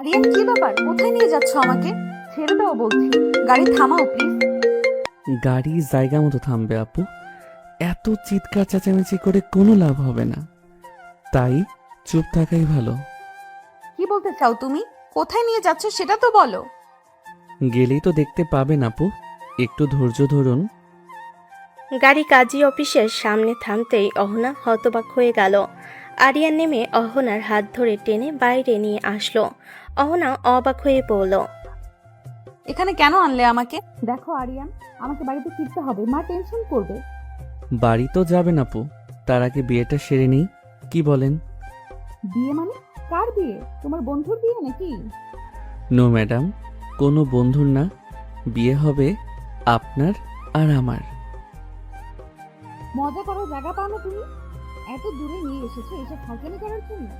আরিয়ান, কি ব্যাপার? কোথায় নিয়ে যাচ্ছ আমাকে? ছেড়ে দাও বলছি। গাড়ি থামাও প্লিজ। গাড়ি জায়গা মতো থামবে আপু। এত চিৎকার চেঁচামেচি করে কোনো লাভ হবে না, তাই চুপ থাকাই ভালো। কি বলতে চাও তুমি? কোথায় নিয়ে যাচ্ছ সেটা তো বলো। গেলেই তো দেখতে পাবেন আপু, একটু ধৈর্য ধরুন। গাড়ি কাজী অফিসের সামনে থামতেই অহনা হতবাক হয়ে গেল। আরিয়ান নেমে অহনার হাত ধরে টেনে বাইরে নিয়ে আসলো। অহনা অবাক হয়ে বলল, এখানে কেন আনলে আমাকে? দেখো আরিয়ান, আমাকে বাড়িতে ফিরতে হবে, মা টেনশন করবে। বাড়ি তো যাবেন আপু, তার আগে বিয়েটা সেরে নিই, কি বলেন? বিয়ে মানে? কার বিয়ে? তোমার বন্ধুর বিয়ে নাকি? নো ম্যাডাম, কোনো বন্ধুর না, বিয়ে হবে আপনার আর আমার। মজা করার জায়গা পাও না তুমি? এত দূরে নিয়ে এসেছো এসব ফাজলামি করার জন্য?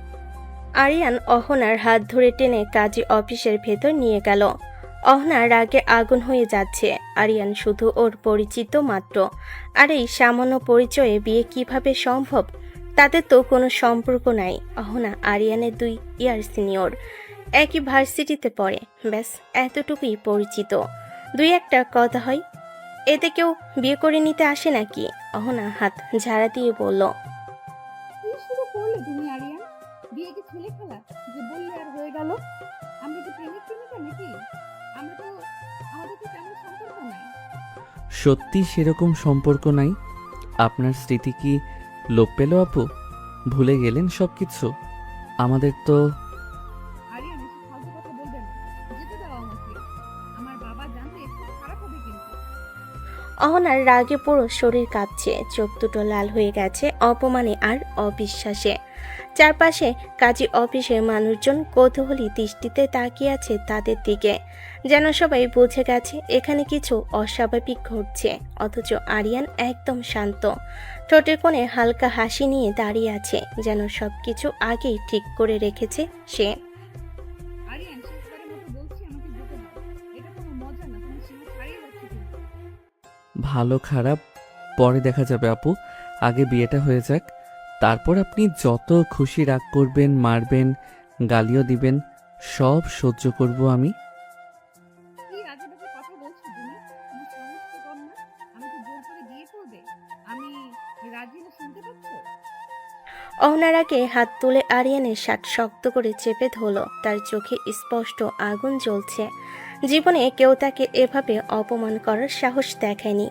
আরিয়ান অহনার হাত ধরে টেনে কাজী অফিসের ভেতর নিয়ে গেল। অহনা রাগে আগুন হয়ে যাচ্ছে। আরিয়ান শুধু ওর পরিচিত মাত্র, আর এই সামান্য পরিচয়ে বিয়ে কিভাবে সম্ভব? তাদের তো কোনো সম্পর্ক নাই। অহনা আরিয়ানের 2 ইয়ার সিনিয়র, একই ভার্সিটিতে পড়ে, ব্যাস এতটুকুই পরিচিত। 2-একটা কথা হয়, এতে কেউ বিয়ে করে নিতে আসে নাকি? অহনা হাত ঝাড়া দিয়ে বলল, কি শুরু করলে তুমি আরিয়ান? বিয়ে কি ছেলে খেলা যে বললে আর হয়ে গেল? আমরা কি প্রেমিক প্রেমিকা নাকি? আমরা তো আমাদের তো তেমন সম্পর্ক নাই। সত্যি সেরকম সম্পর্ক নাই? আপনার স্মৃতি কি লোপ পেল আপু? ভুলে গেলেন সব কিছু? আমাদের তো আরিয়ান, এসব ফালতু কথা বলবে না। যেতে দাও আমাকে। আমার বাবা জানলে খুব খারাপ হবে কিন্তু। অহনার রাগে পুরো শরীর কাঁপছে, চোখ দুটো লাল হয়ে গেছে অপমানে আর অবিশ্বাসে। চারপাশে কাজী অফিসের মানুষজন কৌতূহলী দৃষ্টিতে তাকিয়ে আছে তাদের দিকে, যেন সবাই বুঝে গেছে এখানে কিছু অস্বাভাবিক ঘটছে। অথচ আরিয়ান একদম শান্ত, ঠোঁটের কোণে হালকা হাসি নিয়ে দাঁড়িয়ে আছে, যেন সবকিছু আগেই ঠিক করে রেখেছে সে। আরিয়ান, শেষবারের মতো বলছি, আমাকে যেতে দাও। এটা কোনো মজা না, তুমি সীমা ছাড়িয়ে যাচ্ছ কিন্তু। ভালো খারাপ পরে দেখা যাবে আপু, আগে বিয়েটা হয়ে যাক, তারপর আপনি যত খুশি রাগ করবেন, মারবেন, গালিও দিবেন, সব সহ্য করব আমি। কি আজে বাজে কথা বলছো তুমি? তোমার সাহস তো কম না। আমাকে জোর করে বিয়ে করবে? আমি রাজি না, শুনতে পাচ্ছ? অহনার আগে হাত তুলে আরিয়ানের শার্ট শক্ত করে চেপে ধরল। তার চোখে স্পষ্ট আগুন জ্বলছে। জীবনে কেউ তাকে এভাবে অপমান করার সাহস দেখায়নি।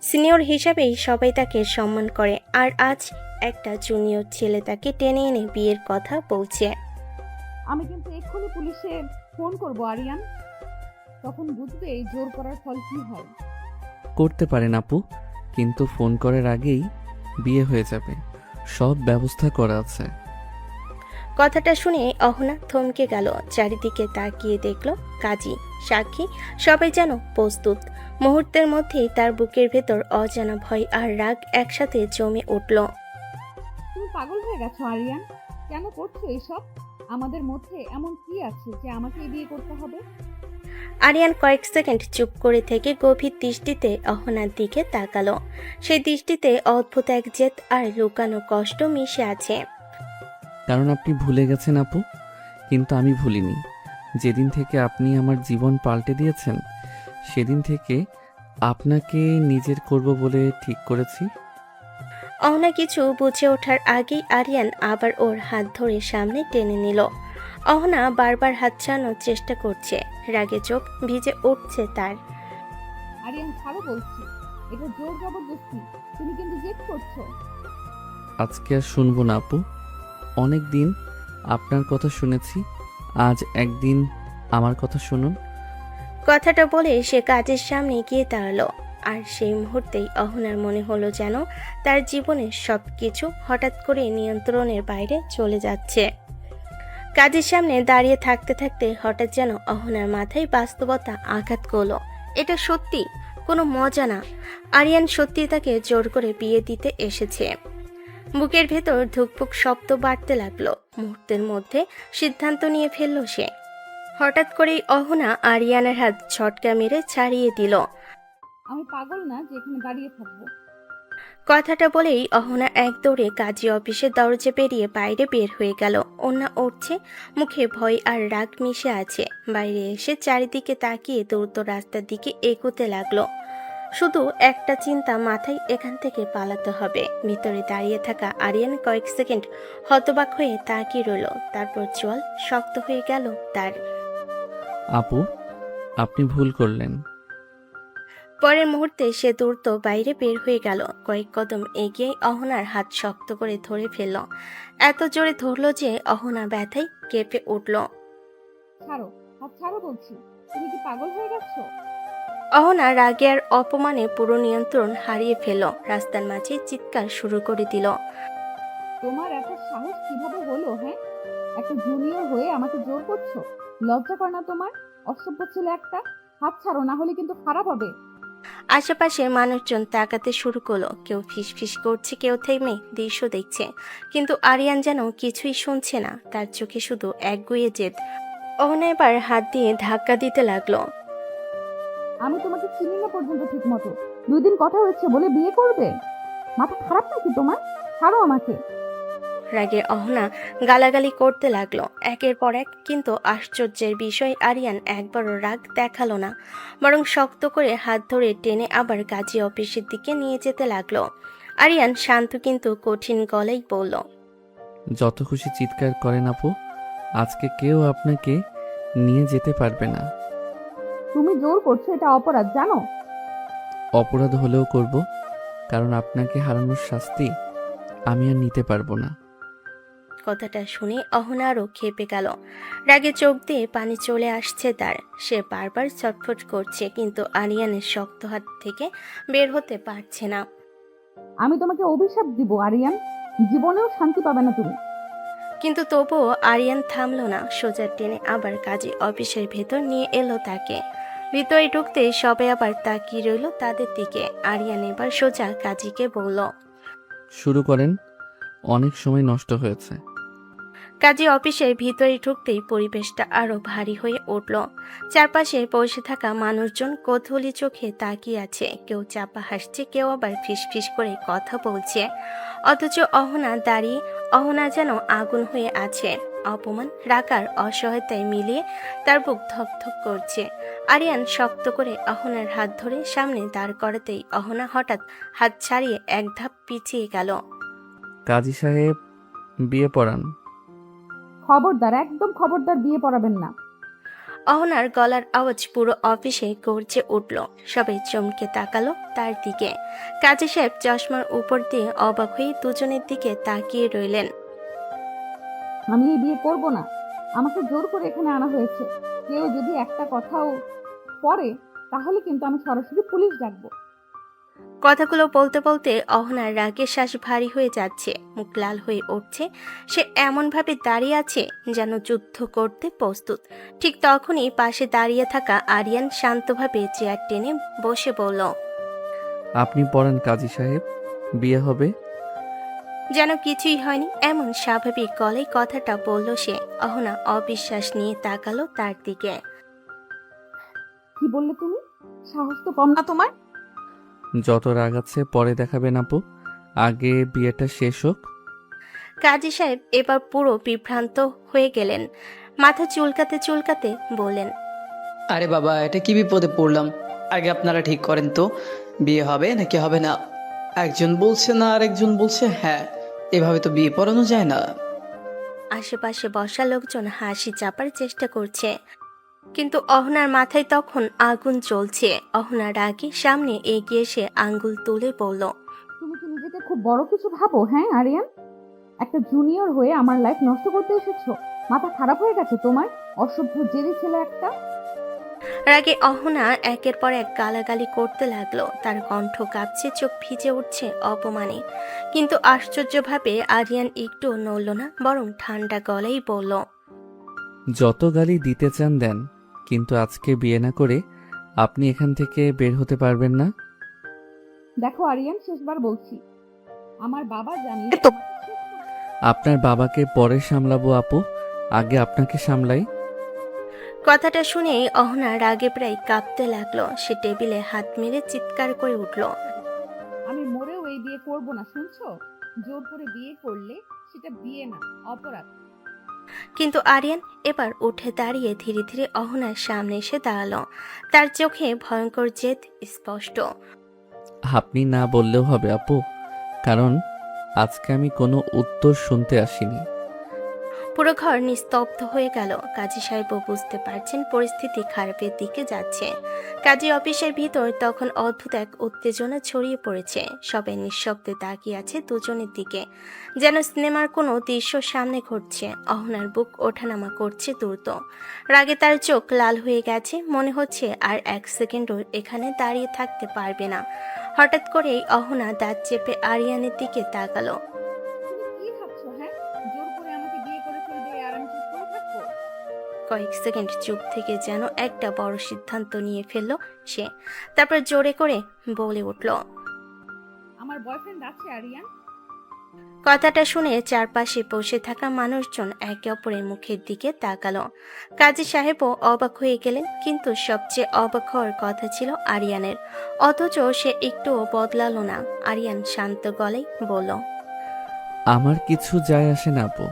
সিনিয়র হিসাবেই সবাই তাকে সম্মান করে, আর আজ একটা জুনিয়র ছেলে তাকে টেনে এনে বিয়ের কথা বলছে। আমি কিন্তু এক্ষুনি পুলিশে ফোন করব আরিয়ান। তখন বুঝবে এই জোর করার ফল কি হয়। করতে পারেন আপু, কিন্তু ফোন করার আগেই বিয়ে হয়ে যাবে, সব ব্যবস্থা করা আছে। কথাটা শুনে অহনা থমকে গেল। চারিদিকে তাকিয়ে দেখল কাজী, সাক্ষী, সবাই যেন প্রস্তুত। মুহূর্তের মধ্যেই তার বুকের ভেতর অজানা ভয় আর রাগ একসাথে জমে উঠল। তুমি পাগল হয়ে গেছো আরিয়ান? কেন করছো এসব? আমাদের মধ্যে এমন কি আছে যে আমাকে বিয়ে করতে হবে? আরিয়ান কয়েক সেকেন্ড চুপ করে থেকে গভীর দৃষ্টিতে অহনার দিকে তাকালো। সেই দৃষ্টিতে অদ্ভুত এক জেদ আর লুকানো কষ্ট মিশে আছে। কারণ আপনি ভুলে গেছেন আপু, কিন্তু আমি ভুলিনি। যেদিন থেকে আপনি আমার জীবন পাল্টে দিয়েছেন, সেদিন থেকে আপনাকে নিজের করব বলে ঠিক করেছি। অহনা কিছু বুঝে ওঠার আগেই আরিয়ান আবার ওর হাত ধরে সামনে টেনে নিল। অহনা বারবার হাত ছাড়ানোর চেষ্টা করছে, রাগে চোখ ভিজে উঠছে তার। আরিয়ান, ছাড়ো বলছি। এটা জোর জবরদস্তি। তুমি কিন্তু জেদ করছো। আজকে আর শুনবো না আপু, অনেক দিন আপনার কথা শুনেছি, আজ একদিন আমার কথা শুনুন। কথাটা বলে সে কাজের সামনে গিয়ে দাঁড়ালো। আর সেই মুহূর্তেই অহনার মনে হলো যেন তার জীবনের সবকিছু হঠাৎ করে নিয়ন্ত্রণের বাইরে চলে যাচ্ছে। কাজের সামনে দাঁড়িয়ে থাকতে থাকতে হঠাৎ যেন অহনার মাথায় বাস্তবতা আঘাত করলো। এটা সত্যি কোনো মজা না। আরিয়ান সত্যি তাকে জোর করে বিয়ে দিতে এসেছে। বুকের ভেতর ধুকপুক শব্দ বাড়তে লাগলো। মুহূর্তের মধ্যে সিদ্ধান্ত নিয়ে ফেলল সে। হঠাৎ করেই অহনা আরিয়ানের হাত ঝটকা মেরে ছাড়িয়ে দিল। আমি পাগল না যে এখানে দাঁড়িয়ে থাকবো। কথাটা বলেই অহনা এক দৌড়ে কাজী অফিসের দরজা পেরিয়ে বাইরে বের হয়ে গেল। ওনা উঠছে, মুখে ভয় আর রাগ মিশে আছে। বাইরে এসে চারিদিকে তাকিয়ে দ্রুত রাস্তার দিকে এগোতে লাগলো। শুধু একটা চিন্তা মাথায়, এখান থেকে পালাতে হবে। ভিতরে দাঁড়িয়ে থাকা আরিয়ান কয়েক সেকেন্ড হতবাক হয়ে তাকিয়ে রইল, তারপর চোয়াল শক্ত হয়ে গেল তার। আপু, আপনি ভুল করলেন। পরের মুহূর্তে সে দ্রুত বাইরে বের হয়ে গেল। কয়েক কদম এগিয়ে অহনার হাত শক্ত করে ধরে ফেলল। এত জোরে ধরল যে অহনা ব্যথায় কেঁপে উঠল। ছাড়ো, হাত ছাড়ো বলছি। তুমি কি পাগল হয়ে গেছো? অহনা রাগে আর অপমানে পুরো নিয়ন্ত্রণ হারিয়ে ফেলল। রাস্তার মাঝে চিৎকার শুরু করে দিল। তোমার এত সাহস কিভাবে হলো? হ্যাঁ, একটা জুনিয়র হয়ে আমাকে জোর করছো? লজ্জা করে না তোমার? অসভ্য ছেলে একটা। হাত ছাড়ো, না হলে কিন্তু খারাপ হবে। আশেপাশের মানুষজন তাকাতে শুরু করলো। কেউ ফিসফিস করছে, কেউ থেমে দৃশ্য দেখছে, কিন্তু আরিয়ান যেন কিছুই শুনছে না। তার চোখে শুধু একগুঁয়ে জেদ। অহনা এবার হাত দিয়ে ধাক্কা দিতে লাগলো। আমি তোমাকে চিনি না পর্যন্ত ঠিক মতো। 2 দিন কথা হচ্ছে বলে বিয়ে করবে? মাথা খারাপ নাকি তোমার? ছাড়ো আমাকে। রাগে অহনা গালাগালি করতে লাগলো একের পর এক, কিন্তু আশ্চর্যের বিষয় আরিয়ান একবারও রাগ দেখালো না, বরং শক্ত করে হাত ধরে টেনে আবার কাজী অফিসের দিকে নিয়ে যেতে লাগলো। আরিয়ান শান্ত কিন্তু কঠিন গলায় বলল, যত খুশি চিৎকার করেন আপু, আজকে কেউ আপনাকে নিয়ে যেতে পারবে না। তুমি জোর করছো, এটা অপরাধ জানো? অপরাধ হলেও করব, কারণ আপনাকে হারানোর শাস্তি আমি আর নিতে পারবো না। কথাটা শুনে অহনা আরও খেপে গেল। রাগে চোখ দিয়ে পানি চলে আসছে তার। সে বারবার ছটফট করছে, কিন্তু আরিয়ানের শক্ত হাত থেকে বের হতে পারছে না। আমি তোমাকে অভিশাপ দিব আরিয়ান, জীবনেও শান্তি পাবে না তুমি। কিন্তু তবুও আরিয়ান থামলো না। সোজা টেনে আবার কাজী অফিসের ভেতর নিয়ে এলো তাকে। ভিতরে ঢুকতে সবাই আবার তাকিয়ে রইল তাদের দিকে। আরিয়ান এবার সোজা কাজীকে বলল, শুরু করেন, অনেক সময় নষ্ট হয়েছে। কাজী অফিসের ভিতরে ঢুকতেই পরিবেশটা আরো ভারী হয়ে উঠল। চারপাশে বসে থাকা মানুষজন কৌতূহলী চোখে তাকিয়ে আছে। কেউ চাপা হাসছে, কেউ আবার ফিসফিস করে কথা বলছে। অথচ অহনা দাঁড়িয়ে, অহনা যেন আগুন হয়ে আছে। অপমান, রাগার অসহায়তায় মিলিয়ে তার বুক ধকধক করছে। আরিয়ান শক্ত করে অহনার হাত ধরে সামনে দাঁড় করাতেই অহনা হঠাৎ হাত ছাড়িয়ে এক ধাপ পিছিয়ে গেল। কাজী সাহেব, বিয়ে পড়ান। খবরদার, একদম খবরদার, বিয়ে পড়াবেন না। অহনার গলার আওয়াজ পুরো অফিসে গর্জে উঠল। সবাই চমকে তাকালো তার দিকে। কাজী সাহেব চশমার উপর দিয়ে অবাক হয়ে দুজনের দিকে তাকিয়ে রইলেন। আমি এই বিয়ে করব না। আমাকে জোর করে এখানে আনা হয়েছে। কেউ যদি একটা কথাও পড়ে, তাহলে কিন্তু আমি সরাসরি পুলিশ ডাকবো। কথাগুলো বলতে বলতে অহনার রাগের শ্বাস ভারী হয়ে যাচ্ছে, মুখ লাল হয়ে উঠছে। সে এমনভাবে দাঁড়িয়ে আছে যেন যুদ্ধ করতে প্রস্তুত। ঠিক তখনই পাশে দাঁড়িয়ে থাকা আরিয়ান শান্তভাবে চেয়ার টেনে বসে বলল, আপনি পড়ান কাজী সাহেব, বিয়ে হবে। যেন কিছুই হয়নি এমন স্বাভাবিক গলায় কথাটা বলল সে। অহনা অবিশ্বাস নিয়ে তাকালো তার দিকে। কি বললে তুমি? সাহস তো কম না তোমার। যত রাগ আছে পরে দেখাবেন আপু, আগে বিয়েটা শেষ হোক। কাজী সাহেব এবার পুরো বিভ্রান্ত হয়ে গেলেন। মাথা চুলকাতে চুলকাতে বললেন, আরে বাবা, এটা কি বিপদে পড়লাম। আগে আপনারা ঠিক করেন তো, বিয়ে হবে নাকি হবে না। একজন বলছে না আর একজন বলছে হ্যাঁ। এভাবে তো বিয়ে পড়ানো যায় না। আশেপাশে বসা লোকজন হাসি চাপার চেষ্টা করছে, কিন্তু অহনার মাথায় তখন আগুন জ্বলছে। অহনার রাগে সামনে এগিয়ে এসে আঙ্গুল তুলে বলল, তুমি কি নিজেকে খুব বড় কিছু ভাবো? হ্যাঁ আরিয়ান, একটা জুনিয়র হয়ে আমার লাইফ নষ্ট করতে এসেছো? মাথা খারাপ হয়ে গেছে তোমার? অসভ্য জেদি ছেলে একটা। রাগে অহনা একের পর এক গালাগালি করতে লাগলো। তার কণ্ঠ কাঁপছে, চোখ ভিজে উঠছে অপমানে। কিন্তু আশ্চর্যভাবে আরিয়ান একটু নড়ল না, বরং ঠান্ডা গলায় বলল, যত গালি দিতে চান দেন, কিন্তু আজকে বিয়ে না করে আপনি এখান থেকে বের হতে পারবেন না। দেখো আরিয়ান, শেষবার বলছি, আমার বাবা জানলে আপনার বাবাকে পরে সামলাবো আপু, আগে আপনাকে সামলাই। কথাটা শুনে অহনা রাগে প্রায় কাঁপতে লাগলো। সে টেবিলে হাত মেরে চিৎকার করে উঠল, আমি মরেও এই বিয়ে করব করবো না, শুনছো? জোর করে বিয়ে করলে সেটা বিয়ে না, অপরাধ। কিন্তু আরিয়ান এবার উঠে দাঁড়িয়ে ধীরে ধীরে অহনার সামনে এসে দাঁড়ালো। তার চোখে ভয়ঙ্কর জেদ স্পষ্ট। আপনি না বললেও হবে আপু, কারণ আজকে আমি কোনো উত্তর শুনতে আসিনি। পুরো ঘর নিস্তব্ধ হয়ে গেল। কাজী সাহেবও বুঝতে পারছেন পরিস্থিতি খারাপের দিকে যাচ্ছে। কাজী অফিসের ভিতর তখন অদ্ভুত এক উত্তেজনা ছড়িয়ে পড়েছে। সবাই নিঃশব্দে তাকিয়ে আছে দুজনের দিকে, যেন সিনেমার কোনো দৃশ্য সামনে ঘটছে। অহনার বুক ওঠানামা করছে দ্রুত। রাগে তার চোখ লাল হয়ে গেছে, মনে হচ্ছে আর এক সেকেন্ডও এখানে দাঁড়িয়ে থাকতে পারবে না। হঠাৎ করেই অহনা দাঁত চেপে আরিয়ানের দিকে তাকালো। তুমি কি ভাবছো? হ্যাঁ, জোর করে আমাকে বিয়ে করে ফেলবে আর আমি চুপ করে থাকবো? কয়েক সেকেন্ড চুপ থেকে যেন একটা বড় সিদ্ধান্ত নিয়ে ফেলল সে। তারপর জোরে করে বলে উঠল। আমার বয়ফ্রেন্ড আছে আরিয়ান। কথাটা শুনে চারপাশে বসে থাকা মানুষজন একে অপরের মুখের দিকে তাকালো। কাজী সাহেবও অবাক হয়ে গেলেন, কিন্তু সবচেয়ে অবাক হওয়ার কথা ছিল আরিয়ানের, অথচ সে একটুও বদলালো না। আরিয়ান শান্ত গলায় বলল, আমার কিছু যায় আসে না আপু।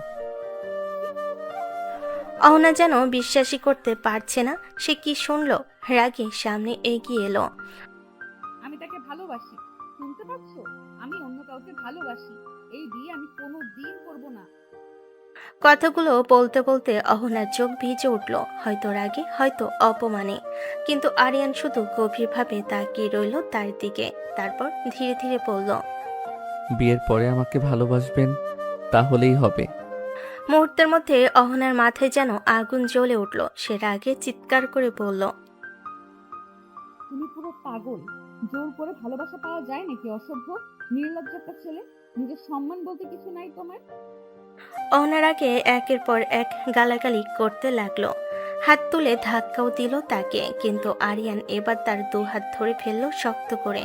অহনা যেন বিশ্বাসই করতে পারছে না সে কি শুনল। রাগে সামনে এগিয়ে এলো। আমি তাকে ভালোবাসি, শুনতে পাচ্ছ? আমি অন্য কাউকে ভালোবাসি। এই বিয়ে আমি কোনো দিন করবো না। কথাগুলো বলতে বলতে অহনার চোখ ভিজে উঠল, হয়তো রাগে, হয়তো অপমানে। কিন্তু আরিয়ান শুধু গভীরভাবে তাকিয়ে রইল তার দিকে। তারপর ধীরে ধীরে বলল, বিয়ের পরে আমাকে ভালোবাসবেন, তাহলেই হবে। মুহূর্তের মধ্যে অহনার মাথায় যেন আগুন জ্বলে উঠল। সে রাগে চিৎকার করে বলল, তুমি পুরো পাগল। জোর করে ভালোবাসা পাওয়া যায় নাকি? অসভ্য, নির্লজ্জ একটা ছেলে। নিজের সম্মান বলতে কিছু নাই তোমার। অহনার আগে একের পর এক গালাগালি করতে লাগলো, হাত তুলে ধাক্কাও দিল তাকে। কিন্তু আরিয়ান এবার তার দু হাত ধরে ফেলল শক্ত করে।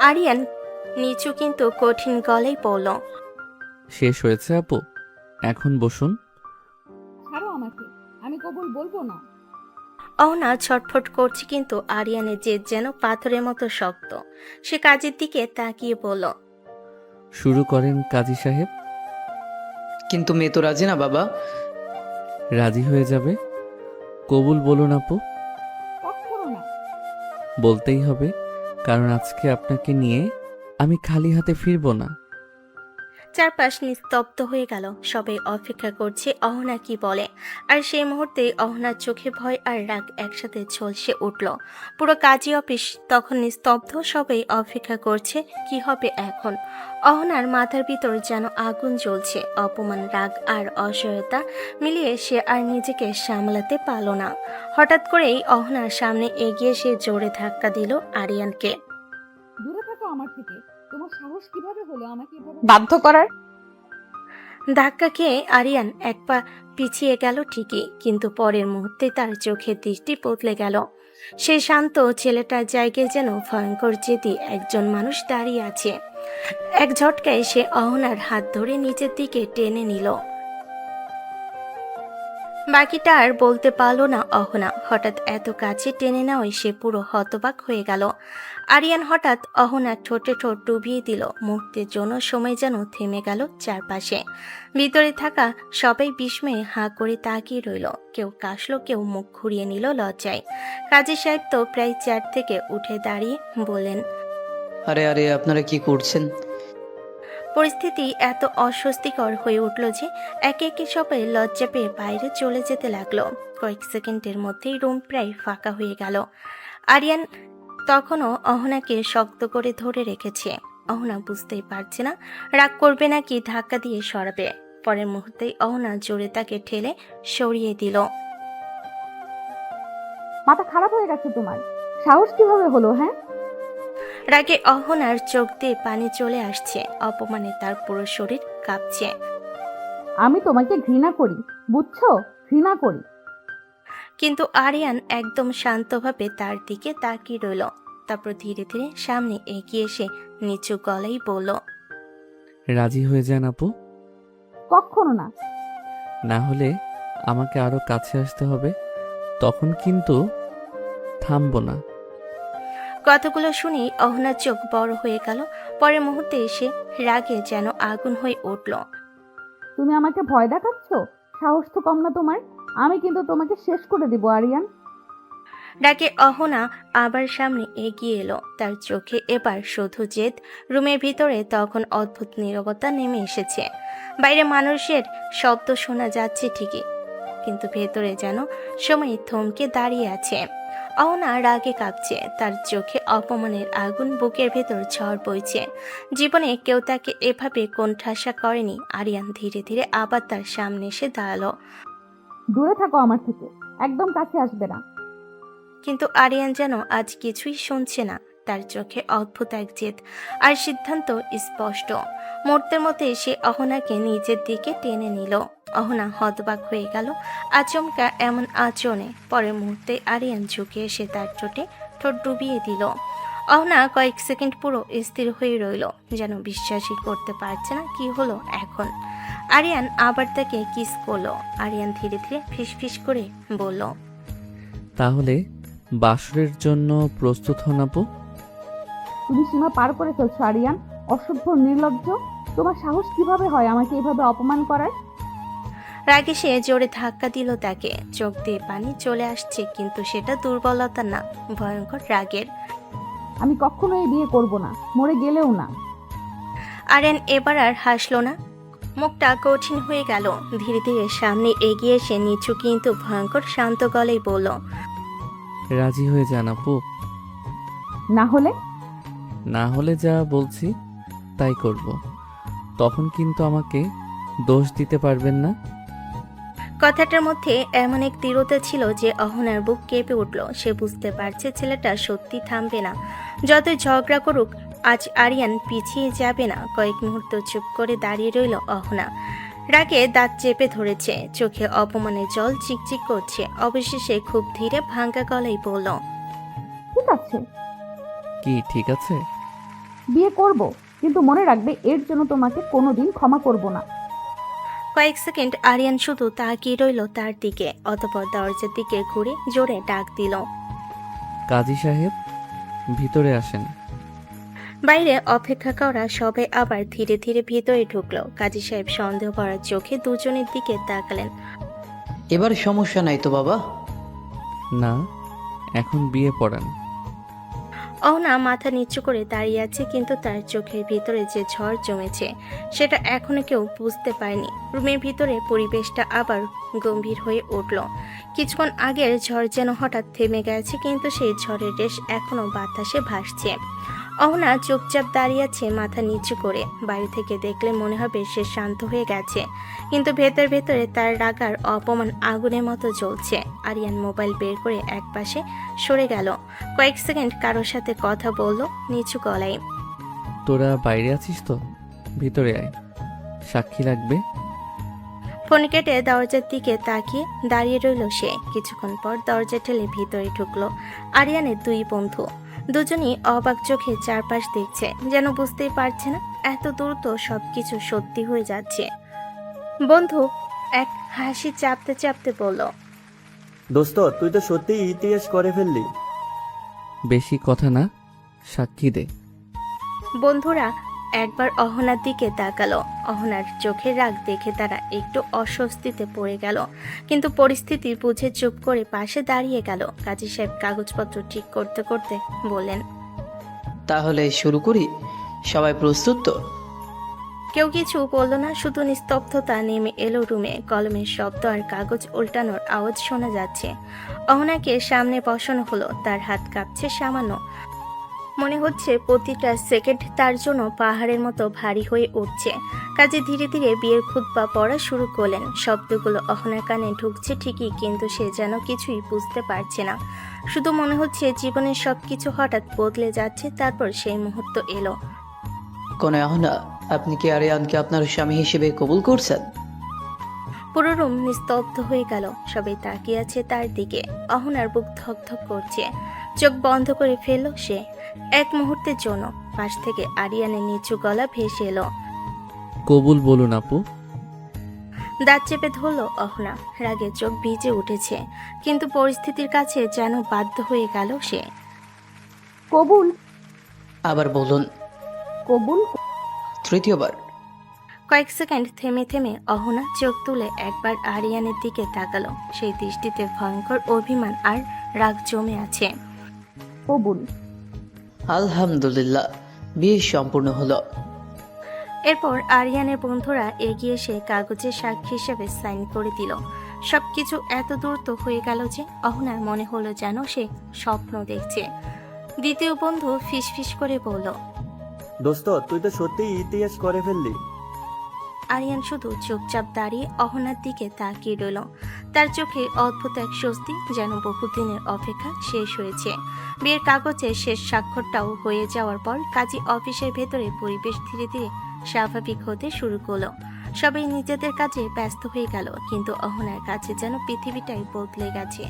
আরিয়ান নিচু কিন্তু কঠিন গলায় বলল, শেষ হয়েছে আপু, এখন বসুন। ছাড়ো আমাকে, আমি কবুল বলবো না। অহনা ছটফট করছে, কিন্তু আরিয়ানের জেদ যেন পাথরের মতো শক্ত। সে কাজের দিকে তাকিয়ে বলল, শুরু করেন কাজী সাহেব। কিন্তু মেয়ে তো রাজি না বাবা। রাজি হয়ে যাবে, কবুল বলুন আপু। কখনো না। বলতেই হবে, কারণ আজকে আপনাকে নিয়ে আমি খালি হাতে ফিরবো না। চারপাশ নিস্তব্ধ হয়ে গেল। সবাই অপেক্ষা করছে অহনা কি বলে। আর সেই মুহূর্তে অহনার চোখে ভয় আর রাগ একসাথে ঝলসে উঠল। পুরো কাজী অফিস তখন নিস্তব্ধ, সবাই অপেক্ষা করছে কি হবে এখন। অহনার মাথার ভিতর যেন আগুন জ্বলছে। অপমান, রাগ আর অসহায়তা মিলিয়ে সে আর নিজেকে সামলাতে পারল না। হঠাৎ করেই অহনার সামনে এগিয়ে সে জোরে ধাক্কা দিল আরিয়ানকে। দূরে থাকো আমার থেকে। তোমার সাহস কিভাবে হলো আমাকে এভাবে বাধ্য করার? ধাক্কা খেয়ে আরিয়ান এক পা পিছিয়ে গেল ঠিকই, কিন্তু পরের মুহূর্তে তার চোখের দৃষ্টি বদলে গেল। সেই শান্ত ছেলেটার জায়গায় যেন ভয়ঙ্কর জেদি একজন মানুষ দাঁড়িয়ে আছে। এক ঝটকায় সে অহনার হাত ধরে নিচের দিকে টেনে নিল। বাকিটা আর বলতে পারল না অহনা। হঠাৎ এত কাছে টেনে নেওয়ায় সে পুরো হতবাক হয়ে গেল। আরিয়ান হঠাৎ অহনার ঠোঁটে ঠোঁট ডুবিয়ে দিল। মুহূর্তের জন্য সময় যেন থেমে গেল চারপাশে। ভিতরে থাকা সবাই বিস্ময়ে হাঁ করে তাকিয়ে রইল। কেউ কাশলো, কেউ মুখ ঘুরিয়ে নিল লজ্জায়। কাজী সাহেব তো প্রায় চেয়ার থেকে উঠে দাঁড়িয়ে বললেন, আরে আরে আপনারা কি করছেন? পরিস্থিতি এত অস্বস্তিকর হয়ে উঠল যে একে একে সবাই লজ্জা পেয়ে বাইরে চলে যেতে লাগলো। কয়েক সেকেন্ডের মধ্যেই রুম প্রায় ফাঁকা হয়ে গেল। আরিয়ান তখনও অহনাকে শক্ত করে ধরে রেখেছে। অহনা বুঝতেই পারছে না রাগ করবে নাকি ধাক্কা দিয়ে সরাবে। পরের মুহূর্তেই অহনা জোরে তাকে ঠেলে সরিয়ে দিল। মাথা খারাপ হয়ে গেছে তোমার? সাহস কিভাবে হলো? হ্যাঁ, রাগে অহনার চোখ দিয়ে পানি চলে আসছে। অপমানে তার পুরো শরীর কাঁপছে। আমি তোমাকে ঘৃণা করি, বুঝছো? ঘৃণা করি। কিন্তু আরিয়ান একদম শান্তভাবে তার দিকে তাকিয়ে রইল। তারপর ধীরে ধীরে সামনে এগিয়ে এসে নিচু গলায় বলল, রাজি হয়ে যান আপু, কখনো না। না হলে আমাকে আরো কাছে আসতে হবে, তখন কিন্তু থামবো না। কথাগুলো শুনেই অহনার চোখ বড় হয়ে গেল। পরের মুহূর্তে এসে রাগে যেন আগুন হয়ে উঠল। তুমি আমাকে ভয় দেখাচ্ছ? সাহস তো কম না তোমার। আমি কিন্তু তোমাকে শেষ করে দিব আরিয়ান। ডাকে অহনা আবার সামনে এগিয়ে এলো। তার চোখে এবার শুধু জেদ। রুমের ভিতরে তখন অদ্ভুত নীরবতা নেমে এসেছে। বাইরে মানুষের শব্দ শোনা যাচ্ছে ঠিকই, কিন্তু ভেতরে যেন সময় থমকে দাঁড়িয়ে আছে। অহনা রাগে কাঁপছে, তার চোখে অপমানের আগুন, বুকের ভেতর ঝড় বইছে। জীবনে কেউ তাকে এভাবে কোণঠাসা করেনি। আরিয়ান ধীরে ধীরে আবার তার সামনে এসে দাঁড়ালো। দূরে থাকো আমার থেকে, একদম কাছে আসবে না। কিন্তু আরিয়ান যেন আজ কিছুই শুনছে না। তার চোখে অদ্ভুত এক জেদ আর সিদ্ধান্ত স্পষ্ট। মুহূর্তের মধ্যে সে অহনাকে নিজের দিকে টেনে নিল। অহনা হতবাক হয়ে গেল আচমকা এমন আচরণে। পরের মুহূর্তে আরিয়ান ঝুঁকে এসে তার ঠোঁটে ঠোঁট ডুবিয়ে দিল। অহনা কয়েক সেকেন্ড পুরো স্থির হয়ে রইল, যেন বিশ্বাসই করতে পারছে না কি হলো এখন। আরিয়ান আবার তাকে কিস করলো। আরিয়ান ধীরে ধীরে ফিসফিস করে বলল, তাহলে বাসরের জন্য প্রস্তুত হন আপু। তুমি সীমা পার করে ফেলছো আরিয়ান, অসভ্য নির্লজ্জ। তোমার সাহস কিভাবে হয় আমাকে এভাবে অপমান করার? রাগে সে জোরে ধাক্কা দিল তাকে। চোখ দিয়ে পানি চলে আসছে, কিন্তু সেটা দুর্বলতা না, ভয়ঙ্কর রাগের। আমি কখনোই বিয়ে করব না, মরে গেলেও না। আরিয়ান এবার আর হাসলো না, মুখটা কঠিন হয়ে গেল। ধীরে ধীরে সামনে এগিয়ে এসে নিচু কিন্তু ভয়ঙ্কর শান্ত গলায় বলল, রাজি হয়ে যান আপু। না হলে? না হলে যা বলছি তাই করব। তখন কিন্তু আমাকে দোষ দিতে পারবেন না। কথাটার মধ্যে এমন এক দৃঢ়তা ছিল যে অহনার বুক কেঁপে উঠল। সে বুঝতে পারছে ছেলেটা সত্যি থামবে না, যতই ঝগড়া করুক আজ আরিয়ান পিছিয়ে যাবে না। কয়েক মুহূর্ত চুপ করে দাঁড়িয়ে রইল অহনা। রাগে দাঁত চেপে ধরেছে, চোখে অপমানের জল চিকচিক করছে। অবশেষে খুব ধীরে ভাঙ্গা গলায় বলল, ঠিক আছে, কি ঠিক আছে? বিয়ে করব, কিন্তু মনে রাখবে এর জন্য তোমাকে কোনোদিন ক্ষমা করব না। কয়েক সেকেন্ড আরিয়ান শুধু তাকিয়ে রইল তার দিকে। অতঃপর দরজার দিকে ঘুরে জোরে ডাক দিল, কাজী সাহেব, ভিতরে আসেন। বাইরে অপেক্ষা করা সবাই আবার ধীরে ধীরে ভিতরে ঢুকলো। কাজী সাহেব সন্দেহ ভরা চোখে দুজনের দিকে তাকালেন। এবার সমস্যা নাই তো বাবা? না, এখন বিয়ে পড়ান। অহনা মাথা নিচু করে দাঁড়িয়ে আছে, কিন্তু তার চোখের ভিতরে যে ঝড় জমেছে সেটা এখনো কেউ বুঝতে পারেনি। রুমের ভিতরে পরিবেশটা আবার গম্ভীর হয়ে উঠল। কিছুক্ষণ আগের ঝড় যেন হঠাৎ থেমে গেছে, কিন্তু সেই ঝড়ের রেশ এখনো বাতাসে ভাসছে। অহনা চুপচাপ দাঁড়িয়ে আছে মাথা নিচু করে। বাইরে থেকে দেখলে মনে হবে সে শান্ত হয়ে গেছে, কিন্তু ভেতর ভেতরে তার রাগার অপমান আগুনের মতো জ্বলছে। আরিয়ান মোবাইল বের করে একপাশে সরে গেল। কয়েক সেকেন্ড কারোর সাথে কথা বলল নিচু গলায়। তোরা বাইরে আছিস তো? ভিতরে আয়, সাক্ষী লাগবে। ফোন কেটে দরজার দিকে তাকিয়ে দাঁড়িয়ে রইল সে। কিছুক্ষণ পর দরজা ঠেলে ভিতরে ঢুকলো আরিয়ানের দুই বন্ধু। দুজনই অবাক চোখে চারপাশ দেখছে, যেন বুঝতেই পারছে না এত দ্রুত সবকিছু সত্যি হয়ে যাচ্ছে। বন্ধু এক হাসি চাপতে চাপতে বলল, দোস্ত, তুই তো সত্যিই ইতিহাস করে ফেললি। বেশি কথা না, সাক্ষী দে। বন্ধুরা একবার অহনার দিকে তাকালো। অহনার চোখে রাগ দেখে তারা একটু অস্বস্তিতে পড়ে গেল, কিন্তু পরিস্থিতি বুঝে চুপ করে পাশে দাঁড়িয়ে গেল। কাজী সাহেব কাগজপত্র ঠিক করতে করতে বললেন, তাহলে শুরু করি, সবাই প্রস্তুত তো? কেউ কিছু বলল না, শুধু নিস্তব্ধতা নেমে এলো রুমে। কলমের শব্দ আর কাগজ উল্টানোর আওয়াজ শোনা যাচ্ছে। অহনাকে সামনে বসানো হলো, তার হাত কাঁপছে সামান্য। মনে হচ্ছে প্রতিটা সেকেন্ড তার জন্য পাহাড়ের মতো ভারী হয়ে উঠছে। কাজে ধীরে ধীরে বিয়ের খুতবা পড়া শুরু করলেন। শব্দগুলো অহনার কানে ঢুকছে ঠিকই, কিন্তু সে যেন কিছুই বুঝতে পারছে না। শুধু মনে হচ্ছে জীবনের সবকিছু হঠাৎ বদলে যাচ্ছে। তারপর সেই মুহূর্ত এলো। কোন অহনা, আপনি কি আরিয়ানকে আপনার স্বামী হিসেবে কবুল করছেন? পুরো রুম নিস্তব্ধ হয়ে গেল, সবাই তাকিয়ে আছে তার দিকে। অহনার বুক ধকধক করছে, চোখ বন্ধ করে ফেলল সে। এক মুহূর্তের জন্য পাশ থেকে আরিয়ানের নিচু গলা ভেসে এলো, কবুল বলুন আপু। দাঁত চেপে ধরল অহনা। রাগে চোখ ভিজে উঠেছে, কিন্তু পরিস্থিতির কাছে যেন বাধ্য হয়ে গেল সে। কবুল। আবার বলুন। কবুল। তৃতীয়বার। কয়েক সেকেন্ড থেমে থেমে অহনা চোখ তুলে একবার আরিয়ানের দিকে তাকালো। সেই দৃষ্টিতে ভয়ঙ্কর অভিমান আর রাগ জমে আছে। কবুল। আলহামদুলিল্লাহ, বিয়ে সম্পূর্ণ হলো। এরপর আরিয়ানের বন্ধুরা এগিয়ে এসে কাগজে সাক্ষী হিসেবে সাইন করে দিল। সবকিছু এত দ্রুত হয়ে গেল যে অহনার মনে হলো যেন সে স্বপ্ন দেখছে। দ্বিতীয় বন্ধু ফিসফিস করে বলল। দোস্ত তুই তো সত্যিই ইতিহাস করে ফেললি। আরিয়ান শুধু চুপচাপ দাঁড়িয়ে অহনার দিকে তাকিয়ে রইল। তার চোখে অদ্ভুত এক স্বস্তি, যেন বহুদিনের অপেক্ষা শেষ হয়েছে। বিয়ের কাগজে শেষ স্বাক্ষরটাও হয়ে যাওয়ার পর কাজী অফিসের ভেতরে পরিবেশ ধীরে ধীরে স্বাভাবিক হতে শুরু করলো। সবাই নিজেদের কাজে ব্যস্ত হয়ে গেল, কিন্তু অহনার কাছে যেন পৃথিবীটাই বদলে গেছে।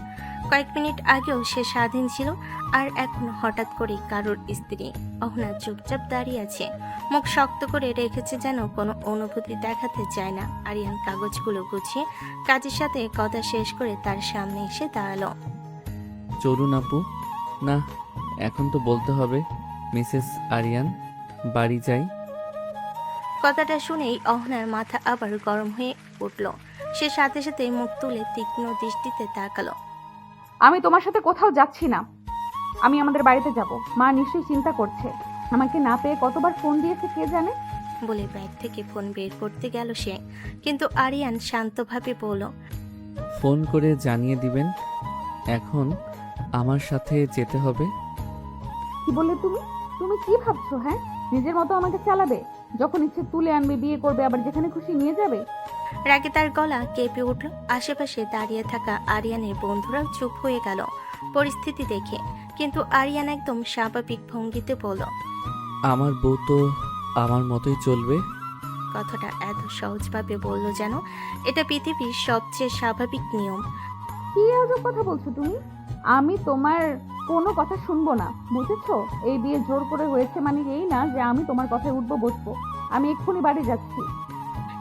কয়েক মিনিট আগেও সে স্বাধীন ছিল, আর এখন হঠাৎ করে কারোর স্ত্রী। অহনা চুপচাপ দাঁড়িয়ে আছে, মুখ শক্ত করে রেখেছে, যেন কোনো অনুভূতি দেখাতে চায় না। আরিয়ান কাগজগুলো গুছিয়ে কাজের সাথে কথা শেষ করে তার সামনে এসে দাঁড়ালো। চলুন আপু। না, এখন তো বলতে হবে। মিসেস আরিয়ান, বাড়ি যাই। কথাটা শুনেই অহনার মাথা আবার গরম হয়ে উঠল। সে সাথে সাথে মুখ তুলে তীক্ষ্ণ দৃষ্টিতে তাকালো। আমি তোমার সাথে কোথাও যাচ্ছি না। আমি আমাদের বাড়িতে যাব। মা নিশ্চয়ই চিন্তা করছে। আমাকে না পেয়ে কতবার ফোন দিয়েছে কে জানে। বলে ব্যাগ থেকে ফোন বের করতে গেল সে, কিন্তু আরিয়ান শান্তভাবে বলল। ফোন করে জানিয়ে দিবেন এখন আমার সাথে যেতে হবে। কি বললে তুমি? তুমি কি ভাবছো? হ্যাঁ, নিজের মতো আমাকে চালাবে? যখন ইচ্ছে তুলে আনবে, বিয়ে করবে, আবার যেখানে খুশি নিয়ে যাবে। রাগে তার গলা কেঁপে উঠল। আশেপাশে দাঁড়িয়ে থাকা আরিয়ানের বন্ধুরাও চুপ হয়ে গেল পরিস্থিতি দেখে, কিন্তু আরিয়ান একদম স্বাভাবিক ভঙ্গিতে বলল। আমার বউ তো আমার মতোই চলবে। কথাটা এত সহজভাবে বলল যেন এটা পৃথিবীর সবচেয়ে স্বাভাবিক নিয়ম। কি আজব কথা বলছো তুমি? আমি তোমার কোনো কথা শুনবো না, বুঝেছো? এই বিয়ে জোর করে হয়েছে মানে এই না যে আমি তোমার কথায় উঠবো বসবো। আমি এক্ষুনি বাড়ি যাচ্ছি।